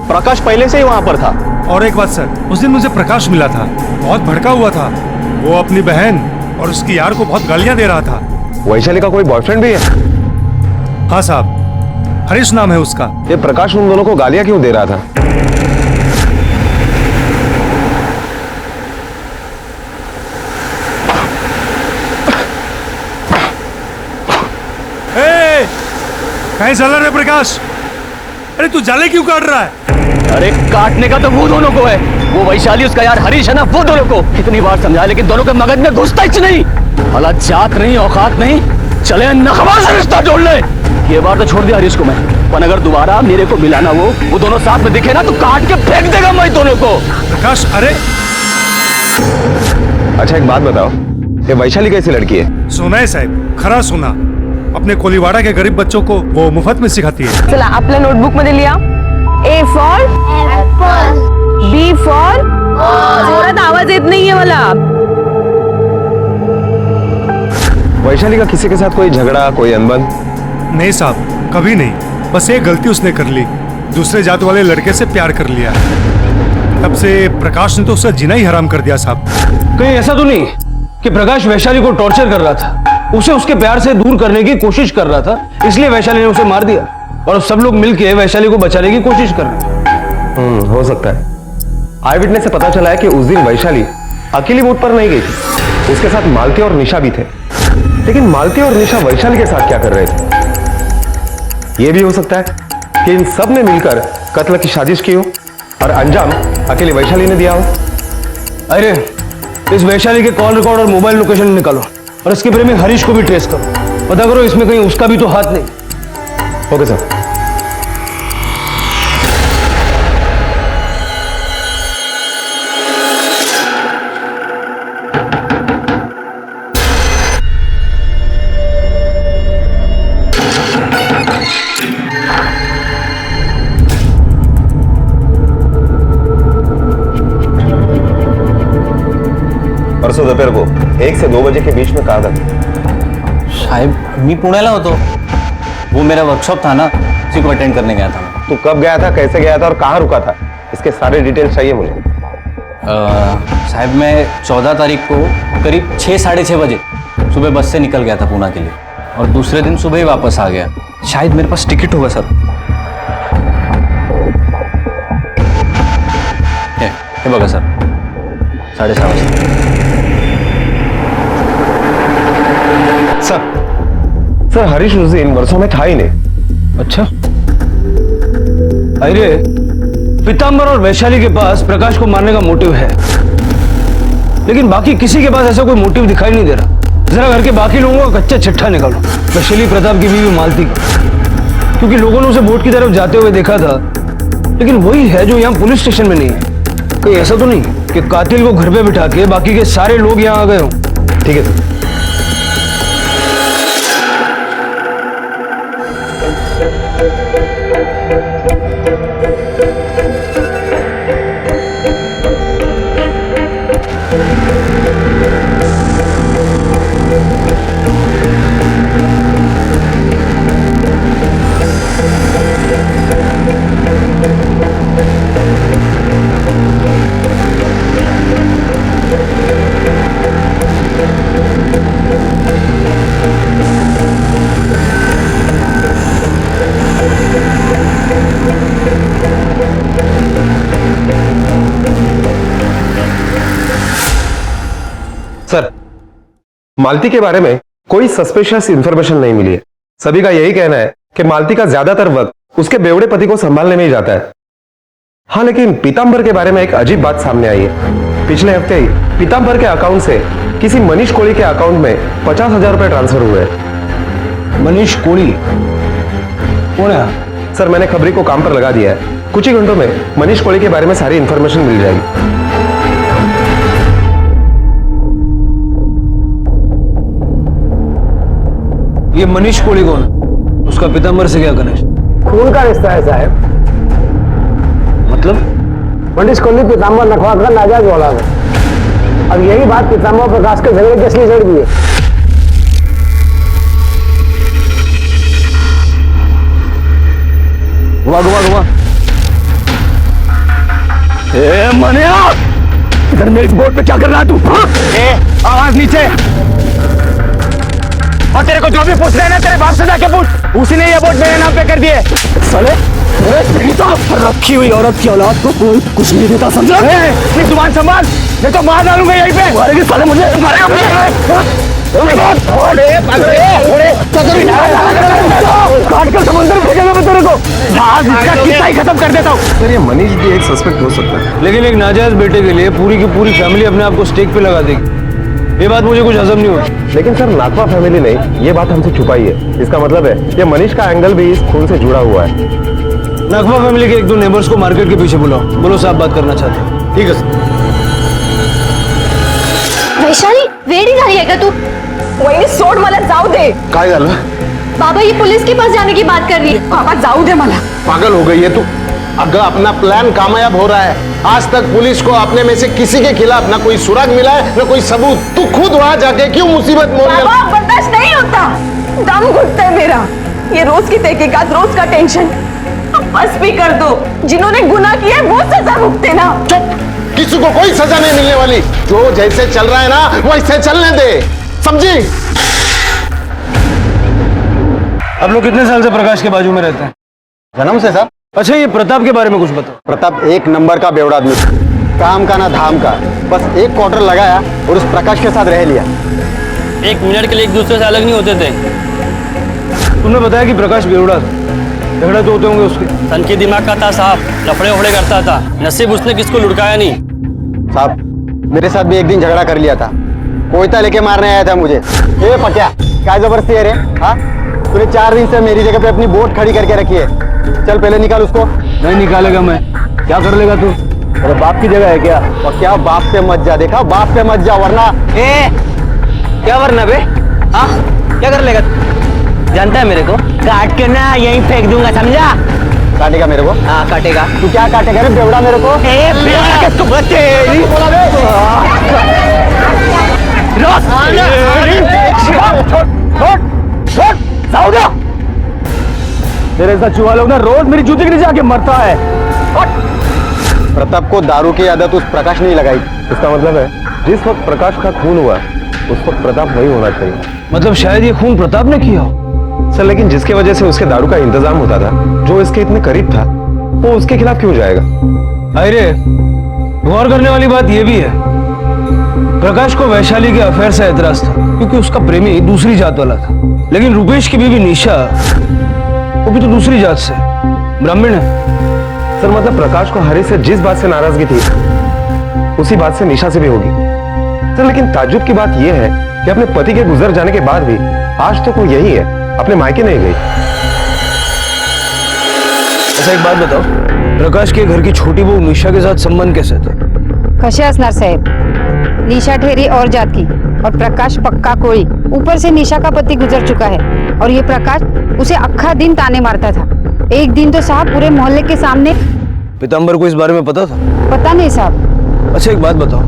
प्रकाश पहले से ही वहां पर था। और एक बात सर, उस दिन मुझे प्रकाश मिला था, बहुत भड़का हुआ था। वो अपनी बहन और उसकी यार को बहुत गालियां दे रहा था। वैशाली का कोई बॉयफ्रेंड भी है? हाँ साहब, हरीश नाम है उसका। ये प्रकाश उन दोनों को गालियां क्यों दे रहा था? कहीं चल रहा है प्रकाश? अरे तू जाले क्यों काट रहा है? अरे काटने का तो वो दोनों को है, वो वैशाली उसका यार हरीश है ना, वो दोनों को कितनी बार समझाया लेकिन दोनों के मगज में घुसता ही नहीं। भला जात नहीं औकात नहीं, चले नखबा से रिश्ता जोड़ ले। ये बार तो छोड़ दिया हरीश को मैं, पर अगर दोबारा मेरे को मिलाना वो दोनों साथ में दिखे ना तो काट के फेंक देगा मैं दोनों को। प्रकाश अरे अच्छा एक बात बताओ, ये वैशाली कैसी लड़की है? सुना है साहब, खरा सुना। अपने कोलीवाड़ा के गरीब बच्चों को वो मुफ्त में सिखाती है। चला आपल्या नोटबुक मध्ये लिहा। A for apple, B for जोरात आवाज येत नाहीये मला। वैशाली का किसी के साथ कोई झगड़ा, कोई अनबन? नहीं साहब, कभी नहीं। बस एक गलती उसने कर ली, दूसरे जात वाले लड़के से प्यार कर लिया। तब से प्रकाश ने तो उसका जीना ही हराम कर दिया साहब। कहीं ऐसा तो नहीं कि प्रकाश वैशाली को टॉर्चर कर रहा था, उसे उसके प्यार से दूर करने की कोशिश कर रहा था, इसलिए वैशाली ने उसे मार दिया और सब लोग मिलकर वैशाली को बचाने की कोशिश कर रहे हैं। हो सकता है। आई विटनेस से पता चला है कि उस दिन वैशाली अकेली बोट पर नहीं गई थी, उसके साथ मालती और निशा भी थे। लेकिन मालती और निशा वैशाली के साथ क्या कर रहे थे? यह भी हो सकता है कि इन सब ने मिलकर कत्ल की साजिश की हो और अंजाम अकेले वैशाली ने दिया हो। अरे इस वैशाली के कॉल रिकॉर्ड और मोबाइल लोकेशन निकालो और इसके प्रेमी हरीश को भी ट्रेस करो, पता करो इसमें कहीं उसका भी तो हाथ नहीं। Okay sir. परसों दोपहर को 1 से 2 बजे के बीच में कहा था? साहेब मी पुण्याला होतो, वो मेरा वर्कशॉप था ना, उसी को अटेंड करने गया था मैं। तू कब गया था, कैसे गया था और कहाँ रुका था? इसके सारे डिटेल्स चाहिए मुझे। साहब मैं 14 तारीख को करीब 6 साढ़े 6 बजे सुबह बस से निकल गया था पूना के लिए और दूसरे दिन सुबह ही वापस आ गया। शायद मेरे पास टिकट होगा सर। हे बघा सर, 6:30 वाजता। सर हरीश उस दिन वर्षों में था ही नहीं। अच्छा, अरे पीतांबर और वैशाली के पास प्रकाश को मारने का मोटिव है, लेकिन बाकी किसी के पास ऐसा कोई मोटिव दिखाई नहीं दे रहा। जरा घर के बाकी लोगों का कच्चा चिट्ठा निकालो, वैशाली प्रताप की बीवी मालती का, क्योंकि लोगों ने उसे बोट की तरफ जाते हुए देखा था, लेकिन वही है जो यहाँ पुलिस स्टेशन में नहीं है। कहीं ऐसा तो नहीं कि कातिल को घर पे बिठा के बाकी के सारे लोग यहाँ आ गए हों? ठीक है सर। मालती के बारे में कोई सस्पिशियस इंफॉर्मेशन नहीं मिली है। सभी का यही कहना है कि मालती का ज्यादातर वक्त उसके बेवड़े पति को संभालने में ही जाता है। हाँ, लेकिन पीतांबर के बारे में एक अजीब बात सामने आई है। पिछले हफ्ते ही पीतांबर के अकाउंट से किसी मनीष कोड़ी के अकाउंट में 50,000 रुपए ट्रांसफर हुए हैं। मनीष कोड़ी कौन है? सर, मैंने खबरी को काम पर लगा दिया है। कुछ ही घंटों में मनीष कोड़ी के बारे में सारी इंफॉर्मेशन मिल जाएगी। ये मनीष कोड़ी कौन है? उसका पीतांबर से क्या कनेक्शन? खून का रिश्ता है साहब। मतलब मनीष कोहली पीतांबर नखवा का नाजायज औलाद है। अब यही बात पीतांबर प्रकाश के झगड़े की असली जड़ भी है। घुमा घुमा घुमा। ए मनिया, इधर मेरी बोर्ड पे क्या कर रहा है तू? आवाज नीचे। और तेरे को जो भी पूछ रहे हैं ना, तेरे बाप से जाके पूछ। उसी ने ये बोर्ड मेरे नाम पे कर दिए। साले, रखी हुई औरत की औलाद को कोई कुछ नहीं देता, समझा? जुबान संभाल, नहीं तो मार डालूंगा यहीं पे। मारेंगे साले मुझे। काट कर समुद्र फेंकेगा मैं तेरे को। आज इसका किस्सा ही खत्म कर देता हूँ। सर, ये मनीष भी एक सस्पेक्ट हो सकता है, लेकिन एक नाजायज बेटे के लिए पूरी की पूरी फैमिली अपने आप को स्टेक पे लगा देगी। ये बात मुझे कुछ हजम नहीं होती। लेकिन सर, नाथवा फैमिली ने ये बात हमसे छुपाई है। इसका मतलब है ये मनीष का एंगल भी इस खून से जुड़ा हुआ है। नकवा फैमिली के एक दो नेबर्स को मार्केट के पीछे बुलाओ। बोलो साहब बात करना चाहते हैं। ठीक है सर। वैशाली, वेडी झाली आहे का तू? वही सोड मला जाऊ दे। काय झालं? बाबा ये पुलिस के पास जाने की बात कर रही है। बाबा जाऊ दे मला। पागल हो गई है तू? अगर अपना प्लान कामयाब हो रहा है, आज तक पुलिस को अपने में से किसी के खिलाफ ना कोई सुराग मिला है, ना कोई सबूत। तू खुद वहां जाके क्यों मुसीबत मोल लिया? बाबा बर्दाश्त नहीं होता, दम घुटता है मेरा। ये रोज की तहकीकात, रोज का टेंशन। अब बस भी कर दो। जिन्होंने गुनाह किया वो सजा भुगते ना। चुप, किसी को कोई सजा नहीं मिलने वाली। जो जैसे चल रहा है ना, वैसे चलने दे, समझी? आप लोग कितने साल से प्रकाश के बाजू में रहते हैं? जन्म से सर। अच्छा, ये प्रताप के बारे में कुछ बताओ। प्रताप एक नंबर का बेवड़ा आदमी, काम का ना धाम का। बस एक क्वार्टर लगाया और उस प्रकाश के साथ रह लिया। एक मिनट के लिए एक दूसरे से अलग नहीं होते थे। तुमने बताया कि प्रकाश बेवड़ा था, झगड़े तो होते होंगे उसके। सन की दिमाग का था साहब, लफड़े उफड़े करता था। नसीब उसने किसको लुढ़काया नहीं। साहब, मेरे साथ भी एक दिन झगड़ा कर लिया था। कोयता लेके मारने आया था मुझे। ए पक्या, क्या जबरदस्ती है रे? हाँ, तूने 4 दिन से मेरी जगह पे अपनी बोट खड़ी करके रखी है। चल पहले निकाल उसको। नहीं निकालेगा मैं। क्या कर लेगा तू? अरे बाप की जगह है क्या? और क्या बाप पे मत जा, देखा बाप पे मत जा वरना। क्या वरना बे? हाँ, क्या कर लेगा? जानता है मेरे को? काट के ना यहीं फेंक दूंगा, समझा? काटेगा मेरे को? हाँ काटेगा। तू क्या काटेगा रे बेवड़ा मेरे को? किसको बचे? तेरे साथ चूहा लोग ना रोज मेरी जूती के नीचे आके मरता है। प्रताप को दारू की आदत उस प्रकाश ने लगाई। इसका मतलब है जिस वक्त प्रकाश का खून हुआ उस वक्त प्रताप वही होना चाहिए। मतलब शायद ये खून प्रताप ने किया हो। सर, लेकिन जिसके वजह से उसके दारू का इंतजाम होता था, जो इसके इतने करीब था, वो उसके खिलाफ क्यों जाएगा? अरे गौर करने वाली बात यह भी है, प्रकाश को वैशाली के अफेयर से एतराज था क्योंकि उसका प्रेमी दूसरी जात वाला था। लेकिन रुपेश की बीवी निशा, वो भी तो दूसरी जात से, ब्राह्मण है। सर, मतलब प्रकाश को हरी से जिस बात से नाराजगी थी उसी बात से निशा से भी होगी। सर, लेकिन ताज्जुब की बात यह है कि अपने पति के गुजर जाने के बाद भी आज तक वो यही है, अपने मायके नहीं गई। अच्छा एक बात बताओ, प्रकाश के घर की छोटी बहू निशा के साथ संबंध कैसे थे? कसे असणार साहेब? निशा ठेरी और जात की और प्रकाश पक्का कोई। ऊपर से निशा का पति गुजर चुका है और ये प्रकाश उसे अक्खा दिन ताने मारता था। एक दिन तो साहब पूरे मोहल्ले के सामने। पीतांबर को इस बारे में पता था? पता नहीं साहब। अच्छा एक बात बताओ,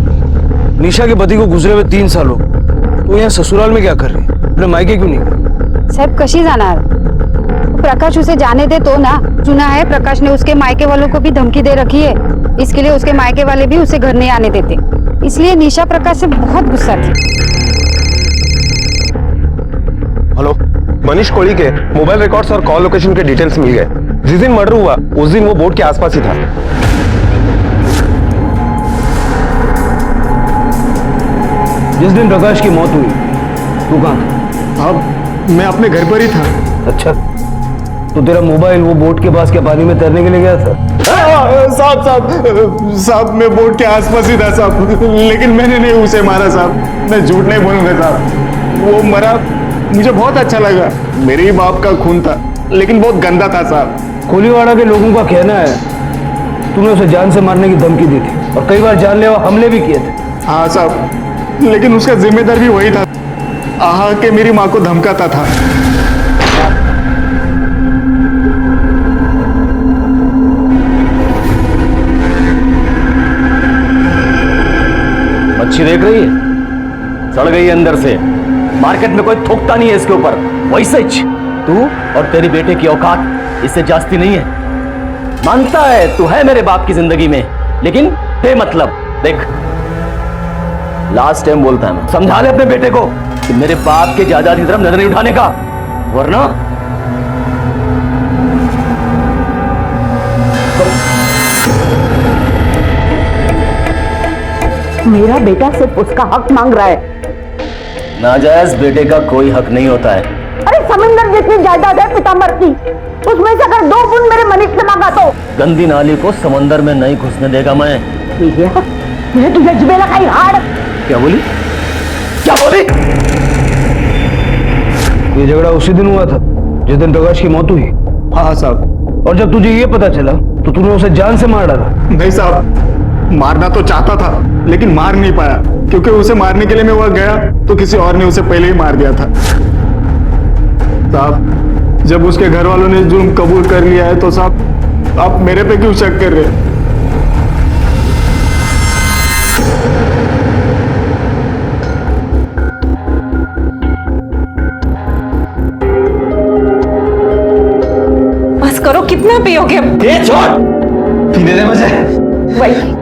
निशा के पति को गुजरे हुए 3 साल हो, तो यहाँ ससुराल में क्या कर रही है? अपने मायके क्यों नहीं गई? साहब कशी जाणार? प्रकाश उसे जाने दे तो ना। सुना है प्रकाश ने उसके मायके वालों को भी धमकी दे रखी है, इसके लिए उसके मायके वाले भी उसे घर नहीं आने देते। इसलिए निशा प्रकाश से बहुत गुस्सा थी। हेलो, मनीष कोड़ी के मोबाइल रिकॉर्ड्स और कॉल लोकेशन के डिटेल्स मिल गए। जिस दिन मर्डर हुआ उस दिन वो बोट के आसपास ही था। जिस दिन प्रकाश की मौत हुई तू कहाँ था? अब मैं अपने घर पर ही था। अच्छा, तो तेरा मोबाइल वो बोट के पास क्या पानी में तैरने के लिए गया था? साहब मैं बोट के आसपास ही था साहब, लेकिन मैंने नहीं उसे मारा साहब, मैं झूठ नहीं बोलूंगा साहब। वो मरा मुझे बहुत अच्छा लगा, मेरे ही बाप का खून था, लेकिन बहुत गंदा था साहब। कोलीवाड़ा के लोगों का कहना है तूने उसे जान से मारने की धमकी दी थी और कई बार जानलेवा हमले भी किए थे। हाँ साहब, लेकिन उसका जिम्मेदार भी वही था, आहा के मेरी माँ को धमकाता था। मच्छी देख रही है, सड़ गई है अंदर से, मार्केट में कोई थोकता नहीं है इसके ऊपर। वैसे तू और तेरी बेटे की औकात इससे जास्ती नहीं है। मानता है तू है मेरे बाप की जिंदगी में, लेकिन बेमतलब। देख, लास्ट टाइम बोलता है, मैं समझा ले अपने बेटे को कि मेरे बाप के जायदाद की तरफ नजर नहीं उठाने का, वरना मेरा बेटा सिर्फ उसका हक मांग रहा है। नाजायज बेटे का कोई हक नहीं होता है। अरे समुंदर जितनी जायदाद है पीताम्बर की, उसमें से अगर 2 बूंद मेरे मनीष ने मांगा तो गंदी नाली को समंदर में नहीं घुसने देगा मैं। मुझे तुझे जिबे लगाई हाड़। क्या बोली, क्या बोली? ये झगड़ा उसी दिन हुआ था जिस दिन प्रकाश की मौत हुई। हाँ साहब। और जब तुझे ये पता चला तो तूने उसे जान से मार डाला। नहीं साहब, मारना तो चाहता था लेकिन मार नहीं पाया, क्योंकि उसे मारने के लिए मैं वहां गया तो किसी और ने उसे पहले ही मार दिया था। साहब, जब उसके घर वालों ने जुर्म कबूल कर लिया है तो साहब आप मेरे पे क्यों शक कर रहे हैं? बस करो, कितना पियोगे अब? ये छोड़, पीने दे मुझे। वही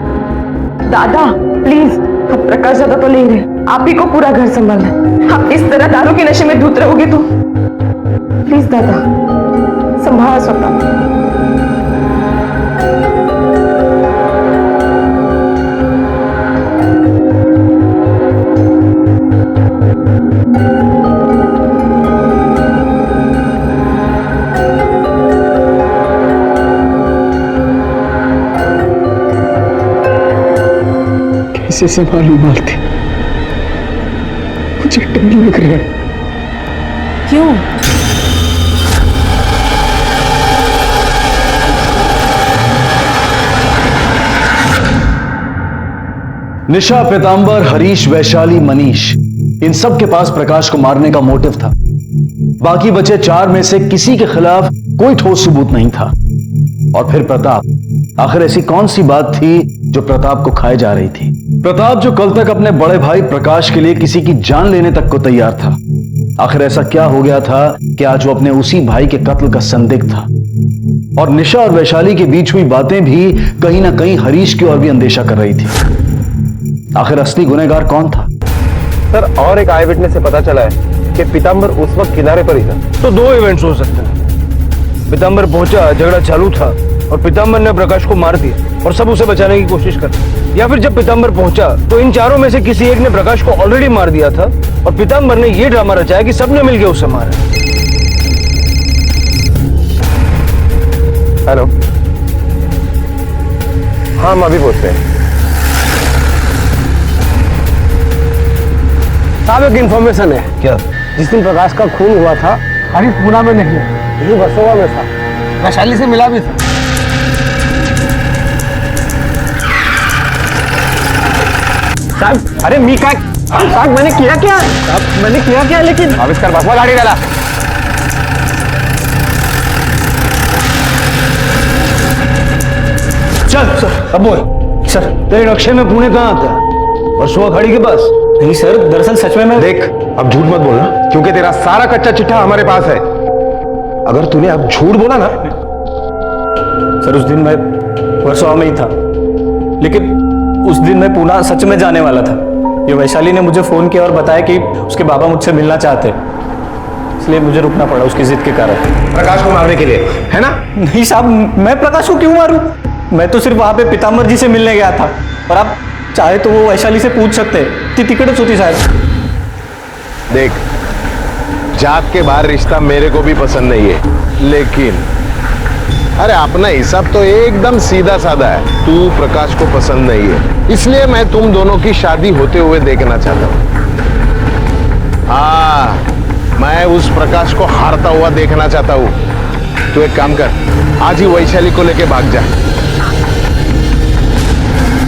दादा प्लीज, अब प्रकाश ज्यादा तो नहीं रहे, आप ही को पूरा घर संभालना है। आप इस तरह दारू के नशे में धूत रहोगे तो प्लीज दादा संभाल स्वतः। कैसे संभालू मालती, मुझे डर लग रहा है। क्यों? निशा, पीतांबर, हरीश, वैशाली, मनीष, इन सब के पास प्रकाश को मारने का मोटिव था। बाकी बचे 4 में से किसी के खिलाफ कोई ठोस सबूत नहीं था। और फिर प्रताप, आखिर ऐसी कौन सी बात थी जो प्रताप को खाए जा रही थी? प्रताप जो कल तक अपने बड़े भाई प्रकाश के लिए किसी की जान लेने तक को तैयार था, आखिर ऐसा क्या हो गया था कि आज वो अपने उसी भाई के कत्ल का संदिग्ध था? और निशा और वैशाली के बीच हुई बातें भी कहीं ना कहीं हरीश की ओर भी अंदेशा कर रही थी। आखिर असली गुनहगार कौन था? सर, और एक आई विटनेस से पता चला है कि पीतांबर उस वक्त किनारे पर ही था। तो 2 इवेंट्स हो सकते हैं। पीतांबर पहुंचा, झगड़ा चालू था और पीतांबर ने प्रकाश को मार दिया और सब उसे बचाने की कोशिश कर, या फिर जब पीतांबर पहुंचा तो इन चारों में से किसी एक ने प्रकाश को ऑलरेडी मार दिया था और पीतांबर ने यह ड्रामा रचाया कि सबने मिलकर उसे मारा। हेलो, हाँ हम अभी पहुंचते हैं। साहब, एक इंफॉर्मेशन है। क्या? जिस दिन प्रकाश का खून हुआ था, हरीश पुणे में नहीं, ये वर्सोवा में था, वैशाली से मिला भी था। साहब, अरे मी काय साहब, मैंने किया क्या? साहब, मैंने किया क्या? लेकिन आविष्कार बसवा गाड़ी डाला। चल सर, अब बोल सर, तेरे नक्शे में पुणे कहाँ आता है? वर्सोवा खाड़ी के पास? नहीं सर, दरअसल सच में मैं देख, अब झूठ मत बोलना, क्योंकि तेरा सारा कच्चा चिट्ठा हमारे पास है। अगर तूने अब झूठ बोला ना। सर, उस दिन मैं वर्सोवा में ही था, लेकिन उस दिन मैं पुणे सच में जाने वाला था। ये वैशाली ने मुझे फोन किया और बताया कि उसके बाबा मुझसे मिलना चाहते, इसलिए मुझे रुकना पड़ा उसकी जिद के कारण। प्रकाश को मारने के लिए, है ना? नहीं साहब, मैं प्रकाश को क्यों मारूं? मैं तो सिर्फ वहां पे पीतांबर जी से मिलने गया था, और आप चाहे तो वो वैशाली से पूछ सकते हैं, ती तिकड़च होती शायद। देख, जात के बाहर रिश्ता मेरे को भी पसंद नहीं है, लेकिन अरे अपना हिसाब तो एकदम सीधा साधा है। तू प्रकाश को पसंद नहीं है, इसलिए मैं तुम दोनों की शादी होते हुए देखना चाहता हूं। हाँ, मैं उस प्रकाश को हारता हुआ देखना चाहता हूं। तू एक काम कर, आज ही वैशाली को लेके भाग जा।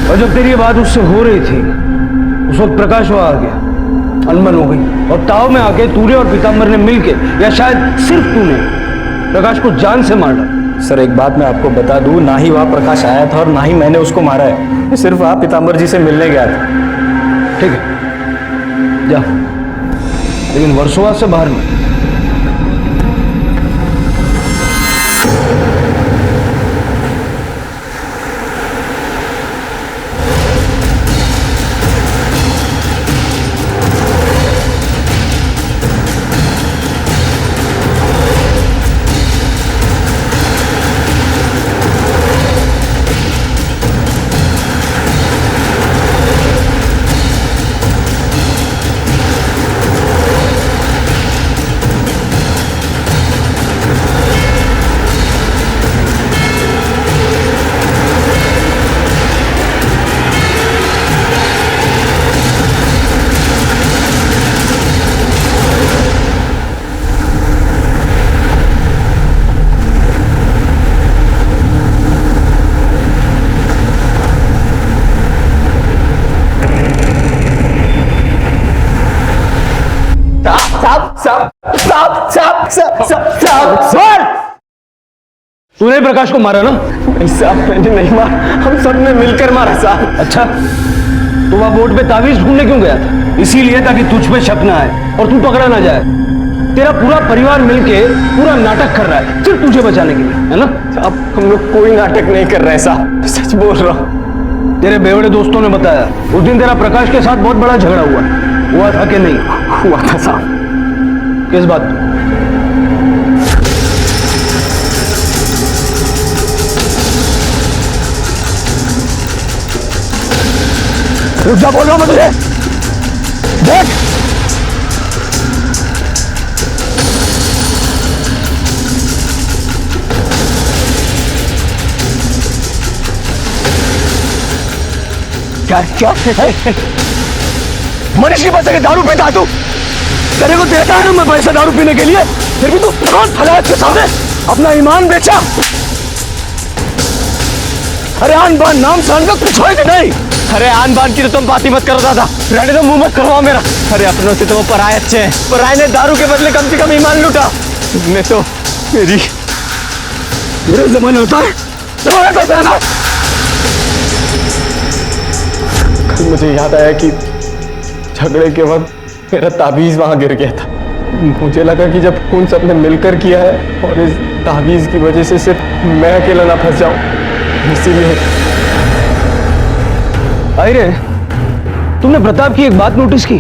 और जब तेरी ये बात उससे हो रही थी, उस वक्त प्रकाश वहां आ गया, अनबन हो गई, और ताव में आके तूने और पीताम्बर ने मिलके, या शायद सिर्फ तूने, प्रकाश को जान से मार डाला। सर एक बात मैं आपको बता दूं, ना ही वहां प्रकाश आया था और ना ही मैंने उसको मारा है। मैं सिर्फ वहां पीताम्बर जी से मिलने गया था। ठीक है, जा, लेकिन वर्सोवा से बाहर में। तूने प्रकाश को मारा ना? नहीं साहब, मैंने नहीं मारा, हम सब ने मिलकर मारा साहब। अच्छा, तो वहां बोर्ड पे तावीज ढूंढने क्यों गया था? इसीलिए ताकि तुझ पे शक ना आए और तू पकड़ा ना जाए। तेरा पूरा परिवार मिलके पूरा नाटक कर रहा है सिर्फ तुझे बचाने के लिए, है ना? साहब हम लोग कोई नाटक नहीं कर रहे साहब, सच बोल रहा हूँ। तेरे बेवड़े दोस्तों ने बताया उस दिन तेरा प्रकाश के साथ बहुत बड़ा झगड़ा हुआ था कि नहीं? हुआ था साहब। किस बात पे? रुक जा, बोल रहा हूं मैं तुझे। देख, क्या क्या मनीष के पैसे के दारू पीता तू? तेरे को देता है ना मैं पैसा दारू पीने के लिए, फिर भी तू हाथ फैलाया के सामने अपना ईमान बेचा। अरे आन बान नाम सान का कुछ है कि नहीं? अरे आन बान की तो तुम बात ही मत करो दादा, रहने दो, मुंह मत करवाओ मेरा। अरे अपनों से तो वो पराये अच्छे हैं, पराये ने दारू के बदले कम से कम ईमान लूटा। तुमने तो मेरे जमाने होता है कल मुझे याद आया कि झगड़े के वक्त मेरा ताबीज वहां गिर गया था। मुझे लगा कि जब खून सबने मिलकर किया है और इस ताबीज की वजह से सिर्फ मैं अकेला ना फंस जाऊं, इसीलिए। अरे तुमने प्रताप की एक बात नोटिस की?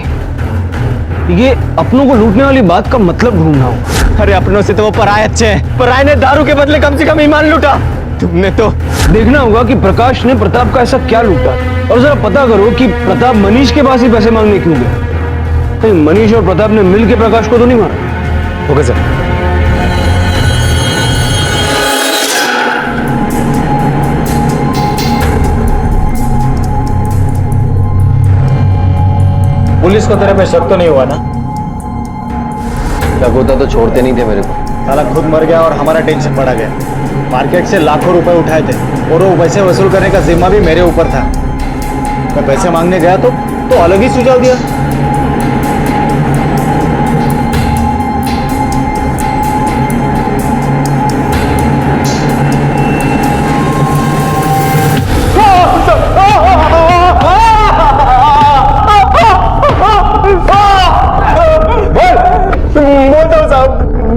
ये अपनों को लूटने वाली बात का मतलब ढूंढना हो। अरे अपनों से तो वो पराये अच्छे हैं, पराये ने दारू के बदले कम से कम ईमान लूटा। तुमने तो देखना होगा कि प्रकाश ने प्रताप का ऐसा क्या लूटा, और जरा पता करो कि प्रताप मनीष के पास ही पैसे मांगने क्यों गया। कहीं मनीष और प्रताप ने मिलकर प्रकाश को तो नहीं मारा? Okay sir. पुलिस को तेरे पे शक तो नहीं हुआ ना? शक होता तो छोड़ते नहीं थे मेरे को। साला खुद मर गया और हमारा टेंशन बढ़ा गया। मार्केट से लाखों रुपए उठाए थे और वो पैसे वसूल करने का जिम्मा भी मेरे ऊपर था। मैं पैसे मांगने गया तो अलग ही सुझाव दिया।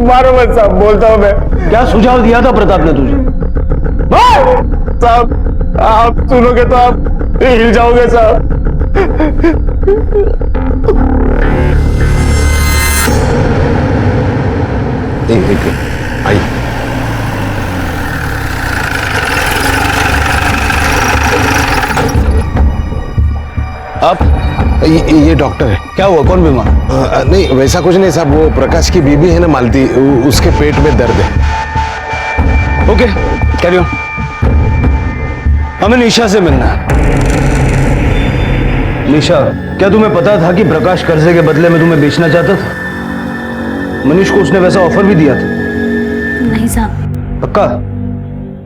मारो मत साहब, बोलता हूं मैं। क्या सुझाव दिया था प्रताप ने तुझे? साहब आप सुनोगे तो आप हिल जाओगे साहब। आई अब ये डॉक्टर है। क्या हुआ, कौन बीमार? नहीं वैसा कुछ नहीं साहब, वो प्रकाश की बीबी है ना मालती, उसके पेट में दर्द है। Okay carry on. हमें निशा से मिलना है। निशा, क्या तुम्हें पता था कि प्रकाश कर्जे के बदले में तुम्हें बेचना चाहता था? मनीष को उसने वैसा ऑफर भी दिया था। नहीं साहब। पक्का?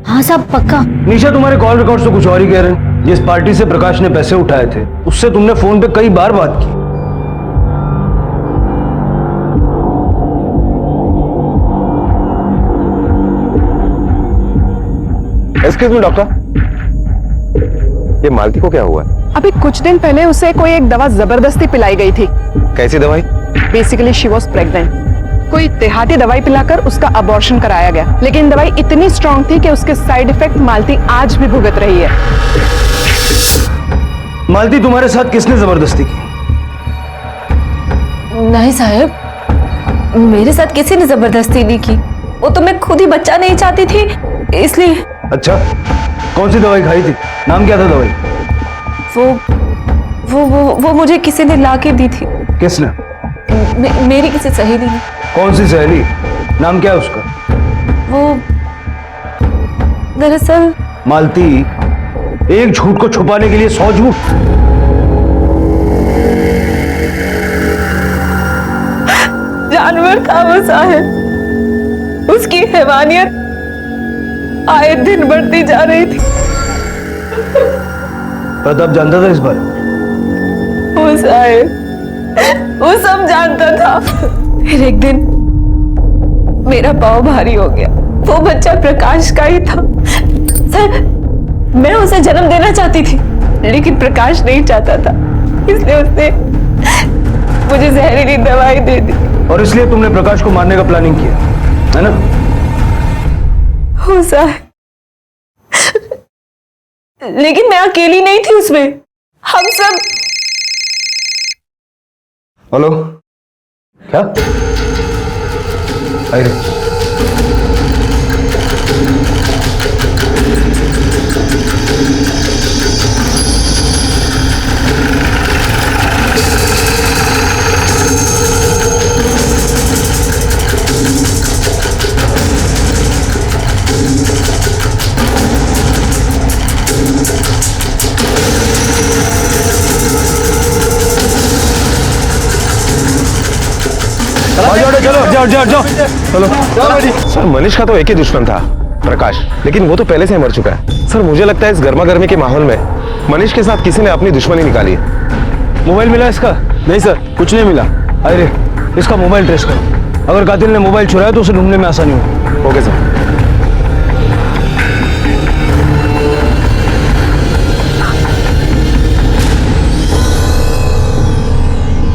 हाँ साहब पक्का। निशा, तुम्हारे कॉल रिकॉर्ड तो कुछ और ही कह रहे हैं। जिस पार्टी से प्रकाश ने पैसे उठाए थे उससे तुमने फोन पे कई बार बात की। एक्सक्यूज मी डॉक्टर, ये मालती को क्या हुआ? अभी कुछ दिन पहले उसे कोई एक दवा जबरदस्ती पिलाई गई थी। कैसी दवाई? Basically she was pregnant. कोई देहाती दवाई पिलाकर उसका अबॉर्शन कराया गया, लेकिन दवाई इतनी स्ट्रांग थी कि उसके साइड इफेक्ट मालती आज भी भुगत रही है। मालती, तुम्हारे साथ किसने जबरदस्ती की? नहीं साहब, मेरे साथ किसी ने जबरदस्ती नहीं की। वो तो मैं खुद ही बच्चा नहीं चाहती थी, इसलिए। अच्छा, कौन सी दवाई खाई थी? नाम क्या था दवाई? वो मुझे किसी ने ला के दी थी। किसने? मेरी किसी सहेली ने। कौन सी सहेली? नाम क्या है उसका? वो दरअसल। मालती, एक झूठ को छुपाने के लिए 100 झूठ। जानवर था वो साहिब, उसकी हैवानियत आए दिन बढ़ती जा रही थी। प्रताप जानता था इस बारे में? वो साहिब, वो सब जानता था। फिर एक दिन मेरा पाँव भारी हो गया। वो बच्चा प्रकाश का ही था। सर, मैं उसे जन्म देना चाहती थी, लेकिन प्रकाश नहीं चाहता था, इसलिए उसने मुझे जहरीली दवाई दे दी। और इसलिए तुमने प्रकाश को मारने का प्लानिंग किया, है ना? हो साहब, लेकिन मैं अकेली नहीं थी उसमें, हम सब। हेलो, क्या? अरे चलो सर, मनीष का तो एक ही दुश्मन था, प्रकाश, लेकिन वो तो पहले से ही मर चुका है। सर मुझे लगता है इस गर्मा गर्मी के माहौल में मनीष के साथ किसी ने अपनी दुश्मनी निकाली है। मोबाइल मिला इसका? नहीं सर, कुछ नहीं मिला। अरे इसका मोबाइल ट्रेस करो, अगर कातिल ने मोबाइल चुराया तो उसे ढूंढने में आसानी होगी। Okay sir.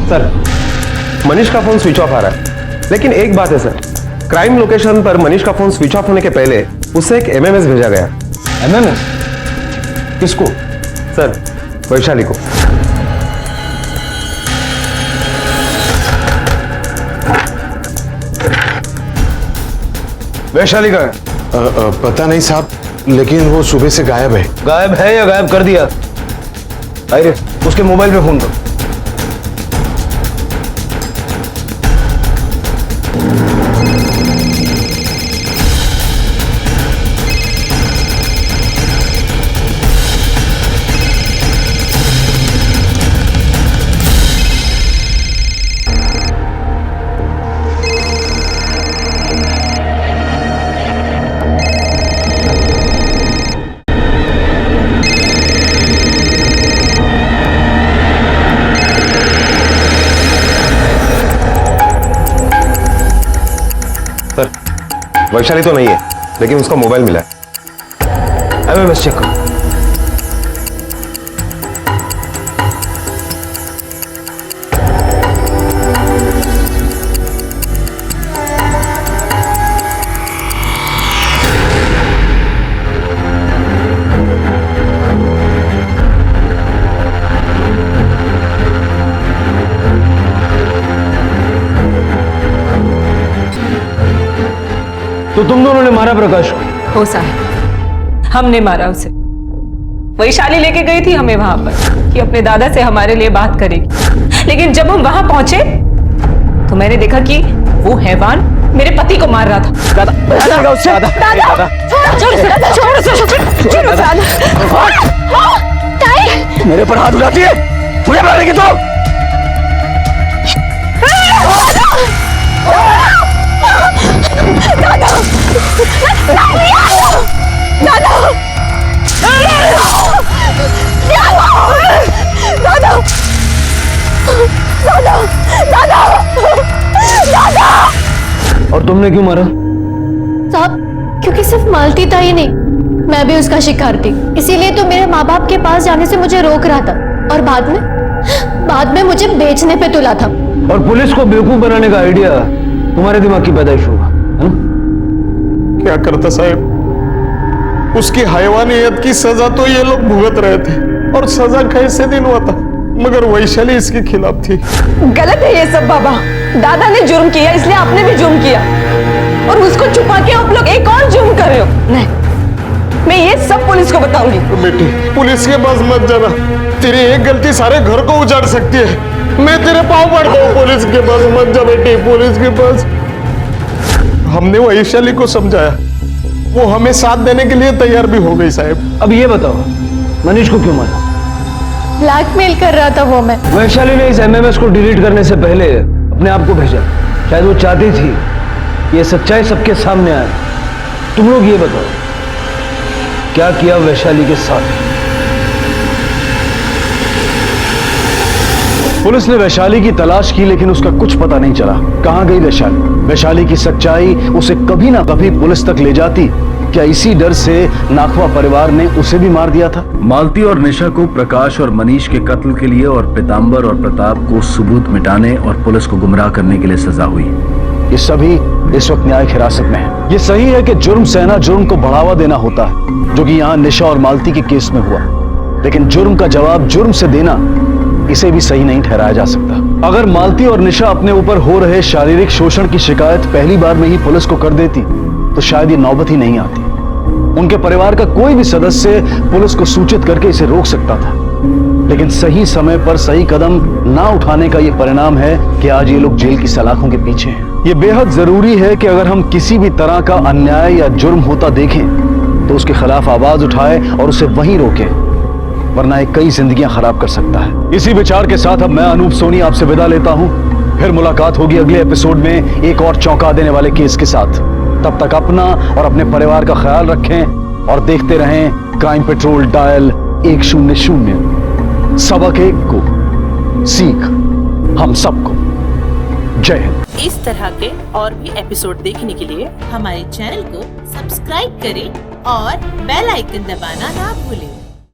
सर मनीष का फोन स्विच ऑफ आ रहा है, लेकिन एक बात है सर, क्राइम लोकेशन पर मनीष का फोन स्विच ऑफ होने के पहले उससे एक एमएमएस भेजा गया। एमएमएस? किसको? सर वैशाली को। वैशाली का है? पता नहीं साहब, लेकिन वो सुबह से गायब है। गायब है या गायब कर दिया? अरे उसके मोबाइल पे फोन करो। वैशाली तो नहीं है, लेकिन उसका मोबाइल मिला है। एमएमएस चेक करो। तो तुम दोनों ने मारा प्रकाश को? हो साहब, हमने मारा उसे। वैशाली लेके गई थी हमें वहां पर कि अपने दादा से हमारे लिए बात करेगी, लेकिन जब हम वहां पहुंचे तो मैंने देखा कि वो हैवान मेरे पति को मार रहा था। दादा मेरे पर हाथ उठाती है, मुझे मारेगी तो। और तुमने क्यों मारा? साहब, क्योंकि सिर्फ मालती था ही नहीं, मैं भी उसका शिकार थी, इसीलिए तो मेरे माँ बाप के पास जाने से मुझे रोक रहा था और बाद में मुझे बेचने पे तुला था। और पुलिस को बेवकूफ बनाने का आइडिया तुम्हारे दिमाग की पैदाइश होगा। क्या करता साहब, उसकी हैवानियत की सजा तो ये लोग भुगत रहे थे, और सजा कैसे दिन हुआ था, मगर वैशाली इसके खिलाफ थी। गलत है ये सब बाबा। दादा ने जुर्म किया, इसलिए आपने भी जुर्म किया, और उसको छुपा के आप लोग एक और जुर्म कर रहे हो। नहीं, मैं ये सब पुलिस को बताऊंगी। बेटी, पुलिस के पास मत जाना, तेरी एक गलती सारे घर को उजाड़ सकती है। मैं तेरे पाँव पड़ता हूँ, पुलिस के पास मत जा बेटी, पुलिस के पास। हमने वैशाली को समझाया, वो हमें साथ देने के लिए तैयार भी हो गई साहब। अब ये बताओ, मनीष को क्यों मारा? ब्लैकमेल कर रहा था वो। मैं वैशाली ने इस एमएमएस को डिलीट करने से पहले अपने आप को भेजा, शायद वो चाहती थी ये सच्चाई सबके सामने आए। तुम लोग ये बताओ, क्या किया वैशाली के साथ? पुलिस ने वैशाली की तलाश की, लेकिन उसका कुछ पता नहीं चला। कहां गई वैशाली? वैशाली की सच्चाई उसे कभी ना कभी पुलिस तक ले जाती। क्या इसी डर से नाखवा परिवार ने उसे भी मार दिया था? मालती और निशा को प्रकाश और मनीष के कत्ल के लिए और पीतांबर और प्रताप को सबूत मिटाने और पुलिस को गुमराह करने के लिए सजा हुई। ये सभी इस वक्त न्यायिक हिरासत में है। ये सही है कि जुर्म सहना जुर्म को बढ़ावा देना होता है, जो कि यहाँ निशा और मालती के केस में हुआ, लेकिन जुर्म का जवाब जुर्म से देना, इसे भी सही नहीं ठहराया जा सकता। अगर मालती और निशा अपने ऊपर हो रहे शारीरिक शोषण की शिकायत पहली बार में ही पुलिस को कर देती तो शायद ये नौबत ही नहीं आती। उनके परिवार का कोई भी सदस्य पुलिस को सूचित करके इसे रोक सकता था, लेकिन सही समय पर सही कदम ना उठाने का ये परिणाम है कि आज ये लोग जेल की सलाखों के पीछे हैं। ये बेहद जरूरी है कि अगर हम किसी भी तरह का अन्याय या जुर्म होता देखें तो उसके खिलाफ आवाज उठाए और उसे वहीं रोके, वरना ये कई जिंदगियां खराब कर सकता है। इसी विचार के साथ अब मैं अनूप सोनी आपसे विदा लेता हूं। फिर मुलाकात होगी अगले एपिसोड में एक और चौंका देने वाले केस के साथ। तब तक अपना और अपने परिवार का ख्याल रखें और देखते रहें क्राइम पेट्रोल डायल 100। सबक एक को सीख हम सबको। जय हिंद। इस तरह के और भी एपिसोड देखने के लिए हमारे चैनल को सब्सक्राइब करें और बेल आइकन दबाना ना भूलें।